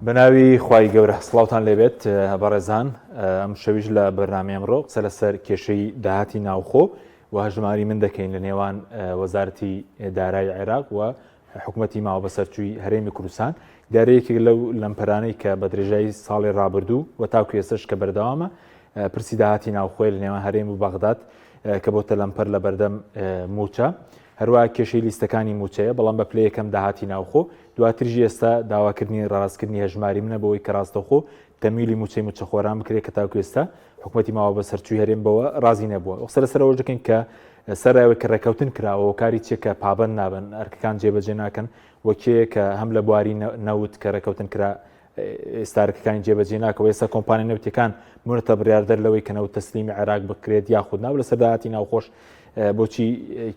بناوی خوای گەورە سڵاوتان لێبێت بەڕێزان ئەم شەویش لە بەرنامەی ئەمڕۆ قسە لەسەر کێشەی داهاتی ناوخۆ و هەژماری من دەکەین لە نێوان وەزارەتی دارایی عێراق و حکوومەتی ماوە بەسەرچووی هەرێمی کوردستان دارەیەکی لەو لەمپەرانەی کە بە درێژایی ساڵی ڕابردوو و تاکو ئێستش کە بەردەوامە پرسی داهاتی ناوخۆی لە نێوان هەرێم و بەغداد کە بۆتە لەمپەر لە بەردەم موچە هەروە کێشەی لیستەکانی موچەیە بەڵام بە پلە یەکەم داهاتی ناوخۆ دواتریژی ئێستا داواکردنی ڕاستکردنی هەژماری منە بەوەی کە ڕاستەخۆ تەمیلی موچەی موچەخۆران بکرێت کە تاکو ئێستا حکوومەتی ماوە بەسەرچووی هەرێم بەوە ڕازی نەبووە قسە لەسەر ئەوە دەکەین کە سەرایەوەی کە ڕێکەوتن کراوە کاری چێکە پابەند نابن ئەرکەکان جێبەجێ ناکەن وەکێ کە هەم لە بواری نەوت کە ڕێکەوتن کرا ئێستارەکەەکانی جێبەجێ ناکەوە ئێستا کۆمپانیای نەوتەکان بوونەتە بڕیاردەر لەوەی کە نەوت تەسلیمی عێراق بکرێت یاخود ناو لەسەر داهاتی ناوخۆش بۆچی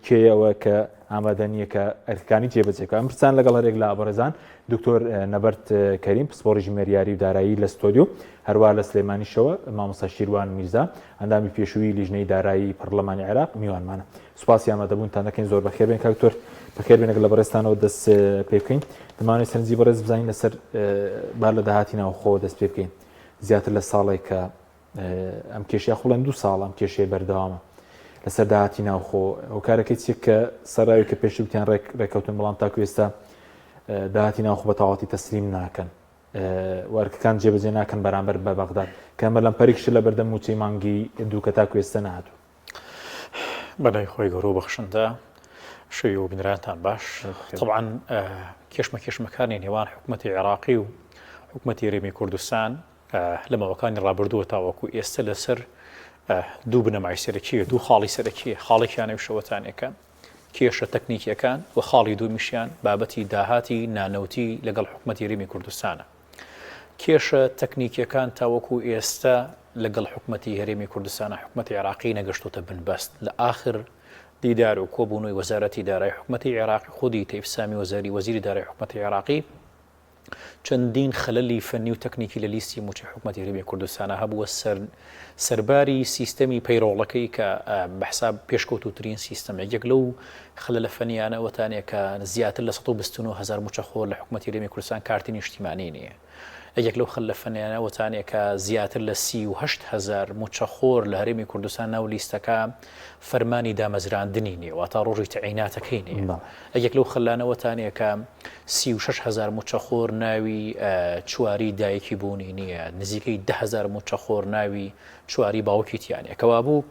کێیەوە کە ئامادە نییە کە ئەرکەکانی جێبەجێکە ئەم پرسان لەگەڵ هەرێک لە ئابڕێزان دکتۆر نەبەرد کەریم پسپۆڕی ژمێریاری و دارایی لە ستۆدیۆ هەروە لە سلێمانیشەوە مامۆستا شیروان میرزا ئەندامی پێشووی لیژنەی دارایی پەرلەمانی عێراق میوانمانە سوپاسی ئامادەبوونتان دەکەین زۆر بەخێربێن کاکتۆر بەخێربێنێک لە بەڕێستانەوە دەست پێ بکەین دەمانێت سەرنجی بەڕێز بزانین لەسەر با لە داهاتی ناوخۆ دەست پێ بکەین زیاتر لە ساڵێک کە ئەم کێشەیە خوڵەن 2 ساڵ ئەم کێشەیە بەردەوامە لەسەر داهاتی ناوخۆ ئەو کارەکەی چێک کە سەرراوی کە پێشی وتیان ڕێکەوتن بەڵام تاکو ئێستا داهاتی ناوخۆ بە تەواوەتی تەسلیم ناکەن وەرکەکان جێبەجێ ناکەن بەرامبەر بە بەغداد کە ئەمە لەمپەرێکش لە بەردەم موچەی مانگی دوو کە تاکو ئێستا نهاتوو بەلای خۆی گەورە بەخشندە شەوی و بنراتان باش طبعا کێشمەکانی نێوان حکوومەتی عێراقی و حکوومەتی هەرێمی کوردستان لە ماوەکانی ڕابردووە تاوەکو ئێستا لەسەر دوو بنەمای سەرەکیە دوو خاڵی سەرەکیە خاڵێکیانە شەوەتانێکە کێشە تەکنیکیەکان و خاڵی دوومیشیان بابەتی داهاتی نانەوتی لەگەڵ حکوومەتی هەرێمی کوردستانە کێشە تەکنیکیەکان تاوەکو ئێستا لەگەڵ حکوومەتی هەرێمی کوردستانە حکوومەتی عێراقی نەگەشتوتە بنبەست لە ئاخر دیدار و کۆبوونەوەی وەزارەتی دارایی حکوومەتی عێراقی خودی تەیفسامی وەزیری دارایی حکوومەتی عێراقی چەندین خەلەلی فەنی و تەکنیکی لە لیستی موچەی حکوومەتی هەرێمی کوردستانە هەبووە سەرباری سیستەمی پەیڕۆڵەکەی کە بەحساب پێشکەوتوترین سیستەمە یەک لەو خەلە لە فەنیانە وەتانێک کە زیاتر لە 129,000 موچەخۆر لە حکوومەتی هەرێمی کوردستان کارتی نیشتیمانی نییە یەک لەو خەلە فەنیانە وەتانێک کە زیاتر لە 38,000 موچەخۆر لە هەرێمی کوردستان ناو لیستەکە فەرمانی دامەزراندنی نییە واتە ڕۆژی تەعیناتەکەی نییە یەک لەو خەلانەوەتانێک کە 36,000 موچەخۆر ناوی چواری دایکی بوونی نییە نزیکەی 10,000 موچەخۆر ناوی چواری باوکیتیانە کەوا بوو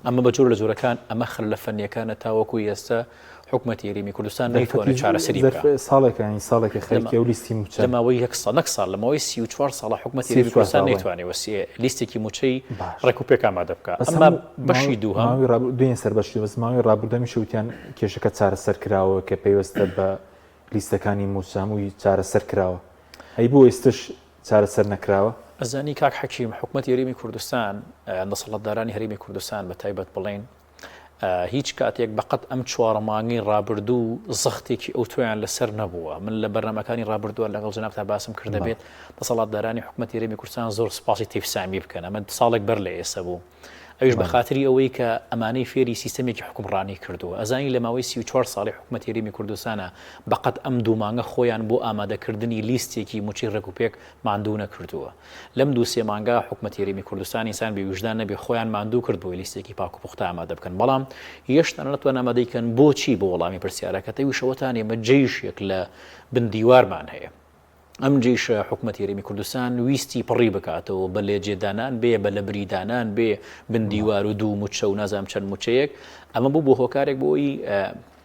ئەمە بە جۆر لە جۆرەکان ئەمە خەلە فەنیەکانە تاوەکو ئێستا حکوومەتی هەرێمی کوردستان نەیتوانێت چارەسەری بکات ساڵێکی خەڵکی ئەو لیستی موچە لەماوەی 100 ساڵ لەماوەی 34 ساڵە حکوومەتی هەرێمی کوردستان نەیتوانێت وەسیە لیستێکی موچەی ڕێکوپێک ئامادە بکات ئەمە بەشی دووهەم دوێن سەربەشی وەزماوی ڕابردەمی شووتیان کێشەکە چارەسەر کراوە کە پێوەستە بە لیستەکانی موچەمووی چارەسەر کراوە ئەی بۆ ئێستش چارەسەر نەکراوە ئەزانی کاک حەکیم حکوومەتی هەرێمی کوردستان دەسەڵاتدارانی هەرێمی کوردستان بە تایبەت بڵێن هیچ کاتێک بەقەت ئەم 4 مانگی ڕابردوو زەختێکی ئەو تۆیان لەسەر نەبووە من لە بەرنامەکانی ڕابردووە لەگەڵ جەنابتا باسم کردە بێت دەسەڵاتدارانی حکوومەتی هەرێمی کوردستان زۆر سپاسی تەیفسامی بکەن ئەمە ساڵێک بەر لە ئێستا بوو ئەویش بە خاتری ئەوەی کە ئەمانەی فێری سیستەمێکی حکومڕانی کردووە ئەزانی لە ماوەی 34 ساڵی حکوومەتی هەرێمی کوردستانە بەقەت ئەم دوو مانگە خۆیان بۆ ئامادەکردنی لیستێکی موچی ڕێکوپێک ماندوو نەکردووە لەم دوو سێ مانگە حکوومەتی هەرێمی کوردستان ئینسان بێوجدان نەبێ خۆیان ماندوو کرد بۆی لیستێکی پاک و پوختە ئامادە بکەن بەڵام هێشتا نەتوان ئامادەیکەن بۆچی بۆ وەڵامی پرسیارەکە تەویشەوەتان ئێمە جێیشێک لە بندیوارمان هەیە ئەم جێش حکوومەتی هەرێمی کوردستان ویستی پڕی بکاتەوە بە لێجێدانان بێ بە لە بریدانان بێ بندیوار و دوو موچە و نازام چەند موچەیەک ئەمە بوو بۆ هۆکارێک بۆی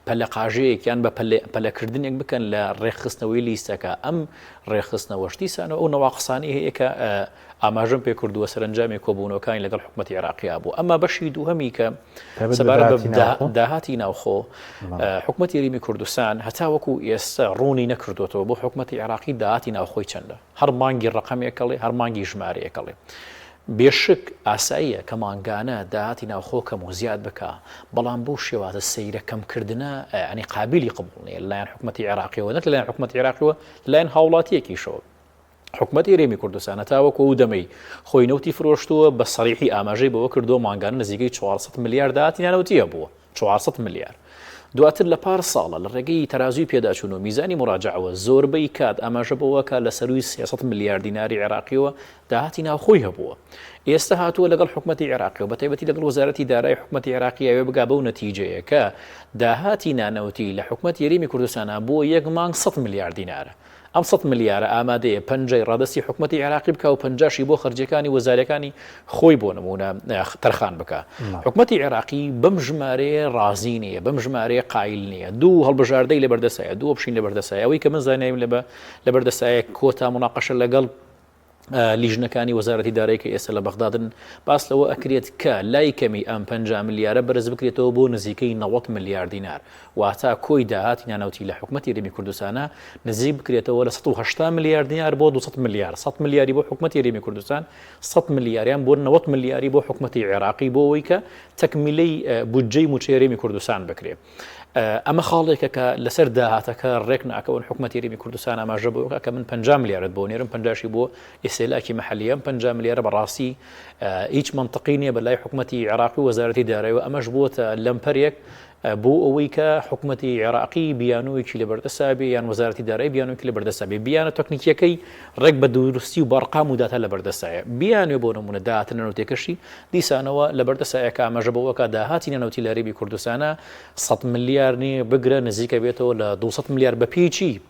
پەلە قاژەیەک یان بە پەلەکردنێک بکەن لە ڕێکخستنەوەی لیستەکە ئەم ڕێکخستنەوەش دیسانەوە ئەو نەواقسانی هەیە کە ئاماژەم پێ کردووە سەرنجامی کۆبوونەوەکانی لەگەڵ حکوومەتی عێراقیا بوو ئەمە بەشی دووهەمی کە سەبارەت بە داهاتی ناوخۆ حکوومەتی هەرێمی کوردستان هەتا وەکو ئێستا ڕوونی نەکردوێتەوە بۆ حکوومەتی عێراقی داهاتی ناوخۆی چەندە هەر مانگی ڕقەمێکەڵێ هەر مانگی ژمارەیەکەڵێ بێشک ئاساییە کە مانگانە داهاتی ناوخۆ کەم و زیاد بکە بەڵام بۆ شێوازە سەیرە کەمکردنە ینی قابلی قبوڵنیە لەلایەن حکوومەتی عێراقیەوە نەک لەلایەن حکوومەتی عێراقیەوە لەلایەن هاوڵاتیەکیشەوە حکوومەتی هەرێمی کوردستان هەتاوەکو ئەو دەمەی خۆی نەوتی فرۆشتووە بە سەریحی ئاماژەی بەوە کردو مانگانە نزیکەی 400 ملیار داهاتی نانەوتیە بووە 400 ملیار دواتر لە پار ساڵە لە ڕێگەی تەرازوی پێداچوون و میزانی مراجعەوە زۆربەی کات ئاماژە بەوە کە لە سەروی 300 ملیار دیناری عێراقیەوە داهاتی ناوخۆی هەبووە. ئێستا هاتووە لەگەڵ حکوومەتی عێراقی و بەتایبەتی لەگەڵ وەزارەتی دارایی حکوومەتی عێراقی ئەوێ بگا بەو نەتیجەیە کە داهاتی نانەوتی لە حکوومەت یەریمی کوردستانە بۆ یەک مانگ 100 ملیار دینارە. ئەم 100 ملیارە ئامادەیە پەنجەی ڕادستی حکوومەتی عێراقی بکە و 50 بۆ خەرجەکانی وەزارەکانی خۆی بۆ نمونە تەرخان بکە. حکوومەتی عێراقی بەم ژمارەیە ڕازی نییە، بەم ژمارەیە قایل نییە. دوو هەڵبژاردەی لە بەردەسایە، دوو ئۆپشین لە بەردەسایە. ئەوەی کە من زانایم لە بەردەسایە کۆتا موناقەشە لەگەڵ لیژنەکانی وەزارەتی دارایی کە ئێستا لە بەغدادن باس لەوە ئەکرێت کە لای کەمی ئەم 50 ملیارە بەرز بکرێتەوە بۆ نزیکەی 90 ملیار دینار، واتە کۆی داهاتی نانەوتی لە حکوومەتی یەرێمی کوردستانە نزیک بکرێتەوە لە 180 ملیار دینار بۆ 200 ملیار. 100 ملیاری بۆ حکوومەتی یەرێمی کوردستان، 100 ملیاریان بۆ 90 ملیاری بۆ حکوومەتی عێراقی بۆ ئەوەی کە تەکمیلەی بودجەی موچەی یەرێمی کوردستان بکرێت. ئەمە خاڵێکە کە لەسەر داهاتەکە ڕێک ناکەون حکوومەتی یەرێمی کوردستان ئاماژە بۆ کە من 50 ملیارت بۆ نێرم 50 بۆ ئێسێلاکی مەحەلیەم 50 ملیارە بەڕاستی هیچ منطقی نییە بەلای حکوومەتی عێراقی و وەزارەتی دارایی و ئەمەش بووە لەمپەرێک بۆ ئەوەی کە حکوومەتی عێراقی بیانوویەکی لە بەردەسابێ یان وەزارەتی دارایی بیانوویەکی لە بەردەسابێ. بیانە تەکنیکیەکەی ڕێک بە دوورستی و بەڕقام و داتا لە بەردەسایە. بیانوێ بۆ نمونە داهاتە نانەوتێکەشی دیسانەوە لە بەردەسایە کە ئاماژە بەوە کە داهاتی نانەوتی لە هەرێمی کوردستانە 100 ملیار نیە بگرە نزیکە بێتەوە لە 200 ملیار بە پێچی.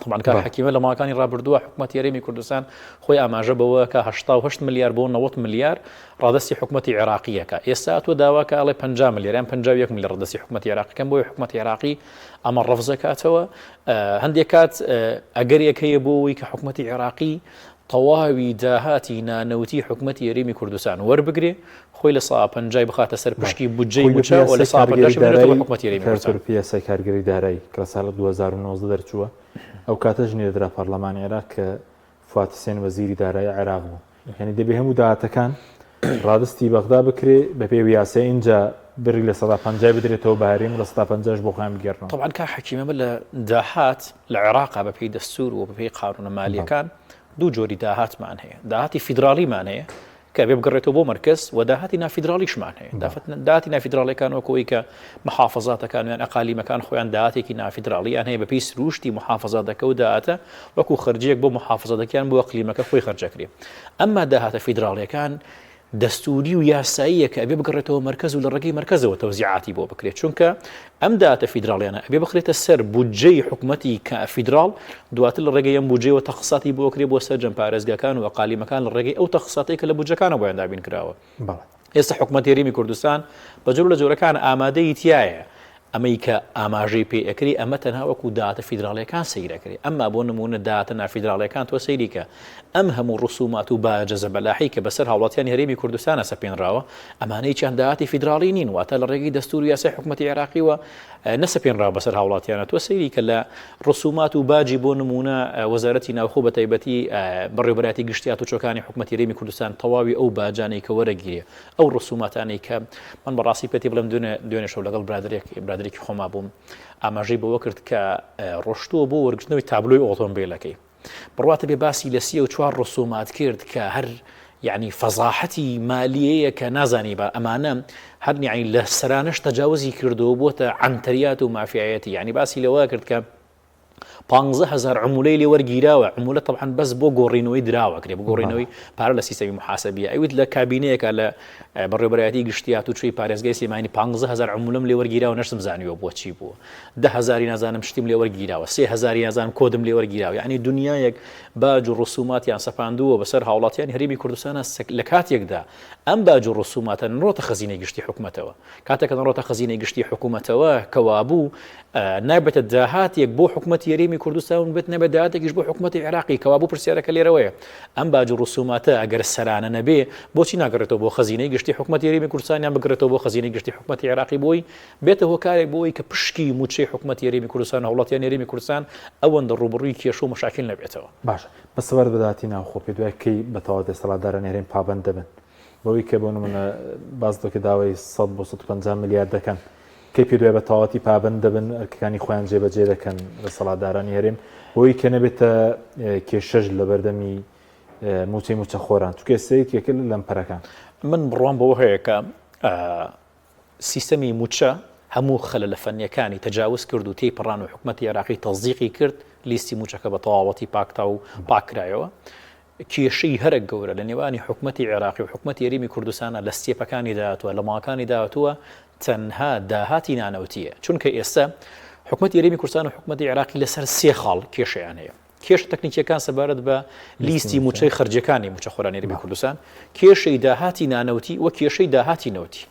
طبعاً کار حکیمە لە ماکانی ڕابردووە حکوومەتی یەرێمی کوردستان خۆی ئاماژە بەوە کە 88 ملیار بۆ 90 ملیار ڕادستی حکوومەتی عێراقیەکە. ئێستا تۆ داواکە ئەڵێ 50 ملیاریان 51 ملیار ڕادستی حکوومەتی عێراقیەکەم بۆی حکوومەتی عێراقی ئەمە ڕەفزەکاتەوە. هەندێک کات ئەگەر یەکەیە بۆ ئەوەی کە حکوومەتی عێراقی تەواوی داهاتی نانەوتی حکوومەتی یەرێمی کوردستان وەربگرێ، خۆی لە سا 50 بخاتە سەر پشکی بودجەی موچە و لە سا 50 بێتەوە حکوومەتی یەرێمی کوردستان. پیاسای کارگەری دارایی کە ساڵ 2019 دەرچووە ئەو کاتەژ نێردرا پەرلەمانی عێراق کە فواد حوسێن وەزیری دارایی عێراق بوو. یعنی دەبێ هەموو داهاتەکان ڕادستی بەغدا بکرێ بە پێی یاسای اینجا بری لە 150 بدرێتەوە بەهریم و لە 150 بۆ خۆیان بگێڕنەوە. طبعاً کە حکیمە لە داهات لە عێراق بە پێی دەستور و بە پێی قانونە مالیەکان دوو جۆری داهاتمان هەیە. داهاتی فیدراڵیمان هەیە کە بێ بگەڕێتەوە بۆ مرکز و داهاتی نافیدراڵیشمان هەیە. داهاتی نافیدراڵیەکان وەکەوەی کە محافەزاتەکان یان ئەقالیمەکان خۆیان داهاتێکی نافیدراڵیان هەیە بە پێی سروشتی محافەزاتەکە و داهاتە وەکو خەرجیەک بۆ محافەزاتەکان بۆ ئەقلیمەکە خۆی خەرجەکرێ. ئەمما داهاتە فیدراڵیەکان دەستوری و یاساییە کە ئەبێ بگەڕێتەوە مرکز و لە ڕێگەی مرکزەوە تەوزیعاتی بۆ بکرێت، چونکە ئەم داهاتە فیدراڵیانە ئەبێ بخرێتە سەر بودجەی حکوومەتی کە فیدراڵ دواتر لە ڕێگەی ئەم بودجەوە تەخصاتی بۆ بکرێت بۆ سەرجەم پارێزگاکان و ئەقالیمەکان لە ڕێگەی ئەو تەخصاتەی کە لە بودجەکانە بۆیان دابین کراوە. ئێستا حکوومەتی یەرێمی کوردستان بە جۆر لە جۆرەکان ئامادەی تایە ئەمەی کە ئاماژەی پێ ئەکری ئەمە تەنها وەکو داهاتە فیدراڵیەکان سەیرەکرێ. ئەمما بۆ نمونە داهاتە نافیدراڵیەکان تۆ سەیری کە ئەم هەموو ڕسومات و باجەزە بەلاحی کە بەسەر هاوڵاتیانی هەرێمی کوردستانە سەپێنراوە ئەمانەی چەند داهاتی فیدراڵی نین، واتە لە ڕێگەی دەستور و یاسای حکوومەتی عێراقیەوە نەسەپێنراوە بەسەر هاوڵاتیانە. تۆ سەیری کە لە ڕسومات و باجی بۆ نمونە وەزارەتی ناوخۆ بە تایبەتی بەڕێوەبەراتی گشتیات و چۆکانی حکوومەتی هەرێمی کوردستان تەواوی ئەو باجانەی کە وەرەگیرێ ئەو ڕسوماتانەی کە من بەڕاستی پێتی بڵێم دوێنێ شەو لەگەڵ برادێکی خۆما بووم ئاماژەی بەوە کرد کە ڕۆشتووە بۆ وەرگرتنەوەی تابلۆی ئۆتۆمبیلەکەی بڕواتە بێ باسی لە 34 ڕسومات کرد کە هەر یعنی فەزاحەتی مالیەیە کە نازانی بە ئەمانە هەر یعنی لە سەرانش تەجاوزی کردەوە بۆتە عنتەریات و مافیایەتی. یعنی باسی لەوە کرد کە 15,000 عمولەی لێ وەرگیراوە. عمولە طبعاً بەس بۆ گۆڕینەوەی دراوە کرێ بۆ گۆڕینەوەی پارە لە سیستەمی محاسبیە. ئەویت لە کابینەیەکە لە بەڕێوەبەرایەتی گشتیات و چوی پارێزگای سلێمانی 15,000 عمولەم لێ وەرگیراوە نەشتم زانیوە بۆچی بووە. 10,000 نازانم شتیم لێ وەرگیراوە، 3,000 نازانم کۆدم لێ وەرگیراوە. یعنی دنیایەک باج و ڕسوماتیان سەپاندووە بەسەر هاوڵاتیانی هەرێمی کوردستانە لە کاتێکدا ئەم باج و ڕسوماتە نڕۆتە خەزینەی گشتی حکوومەتەوە. کاتێک نڕۆتە خەزینەی گشتی حکوومەتەوە کەوابوو نابێتە داهاتێک بۆ حکوومەتی هەرێمی کوردستان بێت نەبێت داهاتێکیش بۆ حکوومەتی عێراقی کەوابوو پرسیارەکە لێرەوەیە ئەم باج و ڕسوماتە ئەگەر سەرانە نەبێ بۆچی ناگەڕێتەوە بۆ خەزینەی گشتی حکوومەتی هەرێمی کوردستانیان بگرێتەوە بۆ خەزینەی گشتی حکوومەتی عێراقی بۆی بێتە هۆکارێک بۆی کە پشکی موچەی حکوومەتی هەرێمی کوردستان و وڵاتیانی هەرێمی کوردستان ئەوەندە ڕوبڕووی کێشە و مەشاکل نەبێتەوە. باشە بەسەوەر بەداتی ناوخۆ پێ دوای کەی بەتەواو دەسەڵاتداران هەرێم پابەند دەبن بەوەی کە بۆ نمونە باز دەکە داوای 100 بۆ 150 ملیار دەکەن کەی پێ دوای بە تەواوەتی پابەند دەبن ئەرکەکانی خۆیان جێبەجێ دەکەن دەسەڵاتدارانی هەرێم بۆی کە نەبێتە کێشەش لە بەردەمی موچەی موچە خۆران چونکە سەیەکێک لەم پەرەکان من بڕوان بەوە هەیە کە سیستەمی موچە هەموو خەلە لە فەنیەکانی تەجاوز کرد و تێپەڕان و حکومەتی عێراقی تەزیقی کرد لیستی موچەکە بە تەواوەتی پاکتا و پاکرایەوە کێشەی هەرە گەورە لە نێوانی حکومەتی عێراقی و حکومەتی یاریمی کوردستانە لە ستێپەکانی داهاتووە لە ماڵەکانی داهاتووە تەنها داهاتی نانەوتیە چونکە ئێستا حکومەتی یاریمی کوردستان و حکومەتی عێراقی لەسەر سێ خاڵ کێشەیان هەیە کێشە تەکنیکیەکان سەبارەت بە لیستی موچەی خەرجەکانی موچەخۆرانی یاریمی کوردستان کێشەی داهاتی نانەوتی و کێشەی داهاتی نەوتی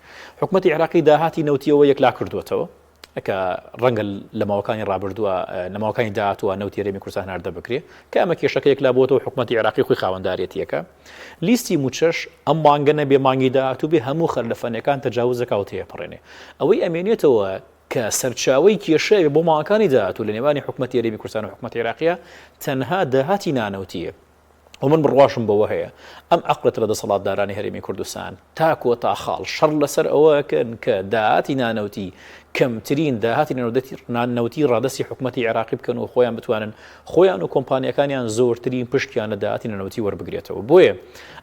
حکومەتی عێراقی داهاتی نەوتیەوە یەکلا کردووەتەوە کە ڕەنگە لە ماوەکانی ڕابردووە نەماوەکانی داهاتووە نەوتی یاریمی کوردستان هەردە بکرێ کە ئەمە کێشەکە یەکلا بۆتەوە حکومەتی عێراقی خۆی خاوەنداریەتیەکە لیستی موچەش ئەم مانگە نەبێ مانگی داهاتوو بێ هەموو خەر لە فەنەکان تەجاوزەکە و تێپەڕێنێ ئەوەی ئەمێنێتەوە کە سەرچاوی کێشەیە بۆ ماڵەکانی داهاتوو لە نێوانی حکومەتی یاریمی کوردستان و حکومەتی عێراقیە تەنها داهاتی نانەوتیە ومن بڕواشم بەوە هەیە ئەم عەقڵێت لە دەسەڵاتدارانی هەرێمی کوردستان تاکووە تا خاڵ شەڕ لەسەر ئەوەکەن کە داهاتی نانەوتی کەمترین داهاتی نانەوتی ڕادەستی حکومەتی عێراقی بکەن و خۆیان بتوانن خۆیان و کۆمپانیەکانیان زۆرترین پشتیان لە داهاتی نانەوتی وەربگرێتەوە بۆیە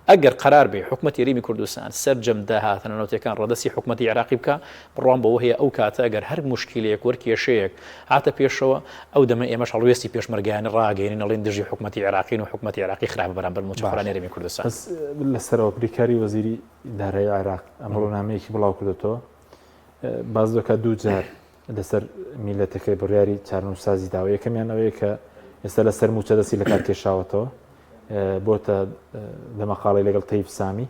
ئەگەر قرار بێ حکومەتی یاریمی کوردستان سەرجەم داهات نانەوتیەکان ڕادەستی حکومەتی عێراقی بکە بڕوان بەوە هەیە ئەو کاتە ئەگەر هەر مشکلەیەک وەرکێشەیەک هاتە پێشەوە ئەو دەمە ئێمەش هەڵوێستی پێشمەرگیانی ڕاگەێنین ئەڵێن دژی حکومەتی عێراقین و حکومەتی عێراقی خراپە بەرامبەر موچەخۆرانی یاریمی کوردستان لەسەرەوە بریکاری وەزیری دارایی عێراق ئەمڕۆنامەیەکی بڵاو کردوەوە باز دەکات دوو جار لەسەر میلەتەکەی بڕیاری چارنووسازی داوە یەکەمیان ئەوەیە کە ئێستا لەسەر موچە دەستی لە کار کێشاوەتەوە بۆتە لە مەقاڵی لەگەڵ تەیب سامی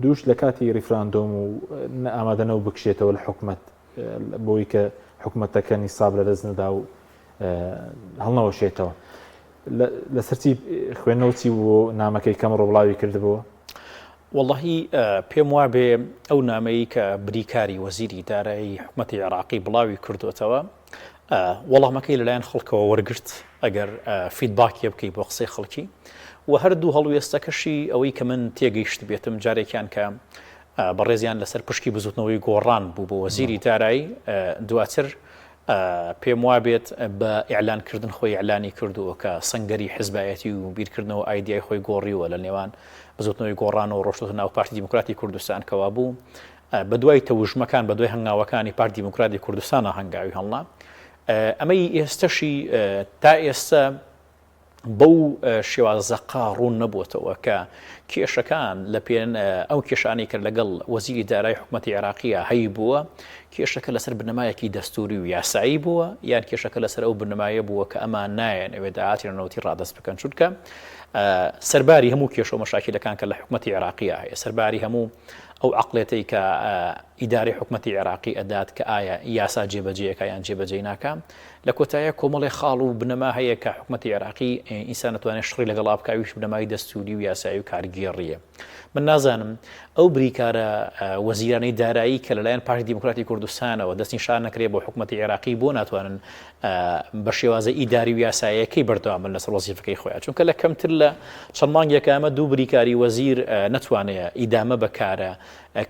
دووش لە کاتی ریفراندۆم و ئامادەنەوە بکشێتەوە لە حکومەت بۆی کە حکومەتەکە نیساب لە دەست نەدا و هەڵنەوەشێتەوە لەسەرچی خوێندنەوەچی بۆ نامەکەی کەم ڕۆبڵاوی کردبووە واللهی پێم وابێ ئەو نامەی کە بریکاری وەزیری دارایی حکومەتی عێراقی بڵاوی کردوێتەوە وەڵامەکەی لەلایەن خەڵکەوە وەرگرت ئەگەر فیدباکیە بکەی بۆ قسەی خەڵکی و هەردوو هەڵوێستەکەشی ئەوەی کە من تێگەیشت بێتم جارێکیان کە بەڕێزیان لەسەر پشکی بزوتنەوەی گۆڕان بوو بۆ وەزیری دارایی دواتر پێم وابێت بە ئیعلانکردن خۆی ئیعلانی کردووە کە سەنگەری حیزبایەتی و بیرکردنەوە ئایدیای خۆی گۆڕیوە لە نێوان بزوتنەوەی گۆڕان و ڕۆشتوتە ناو پارتی دیموکراتی کوردستان کەوا بوو بە دوای تەوژمەکان بە دوای هەنگاوەکانی پارتی دیموکراتی کوردستانە هەنگاوی هەڵنا ئەمەی ئێستاشی تا ئێستا بەو شێوازەقا ڕوون نەبووەتەوە کە کێشەکان لە پێن ئەو کێشانی کرد لەگەڵ وەزیری دارایی حکومەتی عێراقیە هەی بووە کێشەکە لەسەر بنەمایەکی دەستوری و یاسایی بووە یان کێشەکە لەسەر ئەو بنەمایە بووە کە ئەمان نایەن ئەوێ داهاتی نانەوتی ڕادەست بکەن چونکە سەرباری هەموو کێشە و مەشاکلەکان کە لە حکومەتی عێراقیە هەیە سەرباری هەموو ئەو عەقڵێتەی کە ئیداری حکومەتی عێراقی ئەدات کە ئایا یاسا جێبەجێیەکە یان جێبەجێ ناکام لە کۆتاییە کۆمەڵی خاڵ و بنەما هەیە کە حکومەتی عێراقی ئینسان نەتوانێت شڕی لەگەڵ بکاویش بنەمای دەستوری و یاسایی و کارگێڕیە من نازانم ئەو بریکارە وەزیرانەی دارایی کە لەلایەن پارتی دیموکراتی کوردستانەوە دەستنیشان نەکرێت بۆ حکومەتی عێراقی بۆ ناتوانن بە شێوازە ئیداری و یاساییەکەی بەردەوام بن لەسەر وەزیفەکەی خۆیان چونکە لە کەمتر لە چەند مانگێک ئەمە دوو بریکاری وەزیر نەتوانێت ئیدامە بەکارە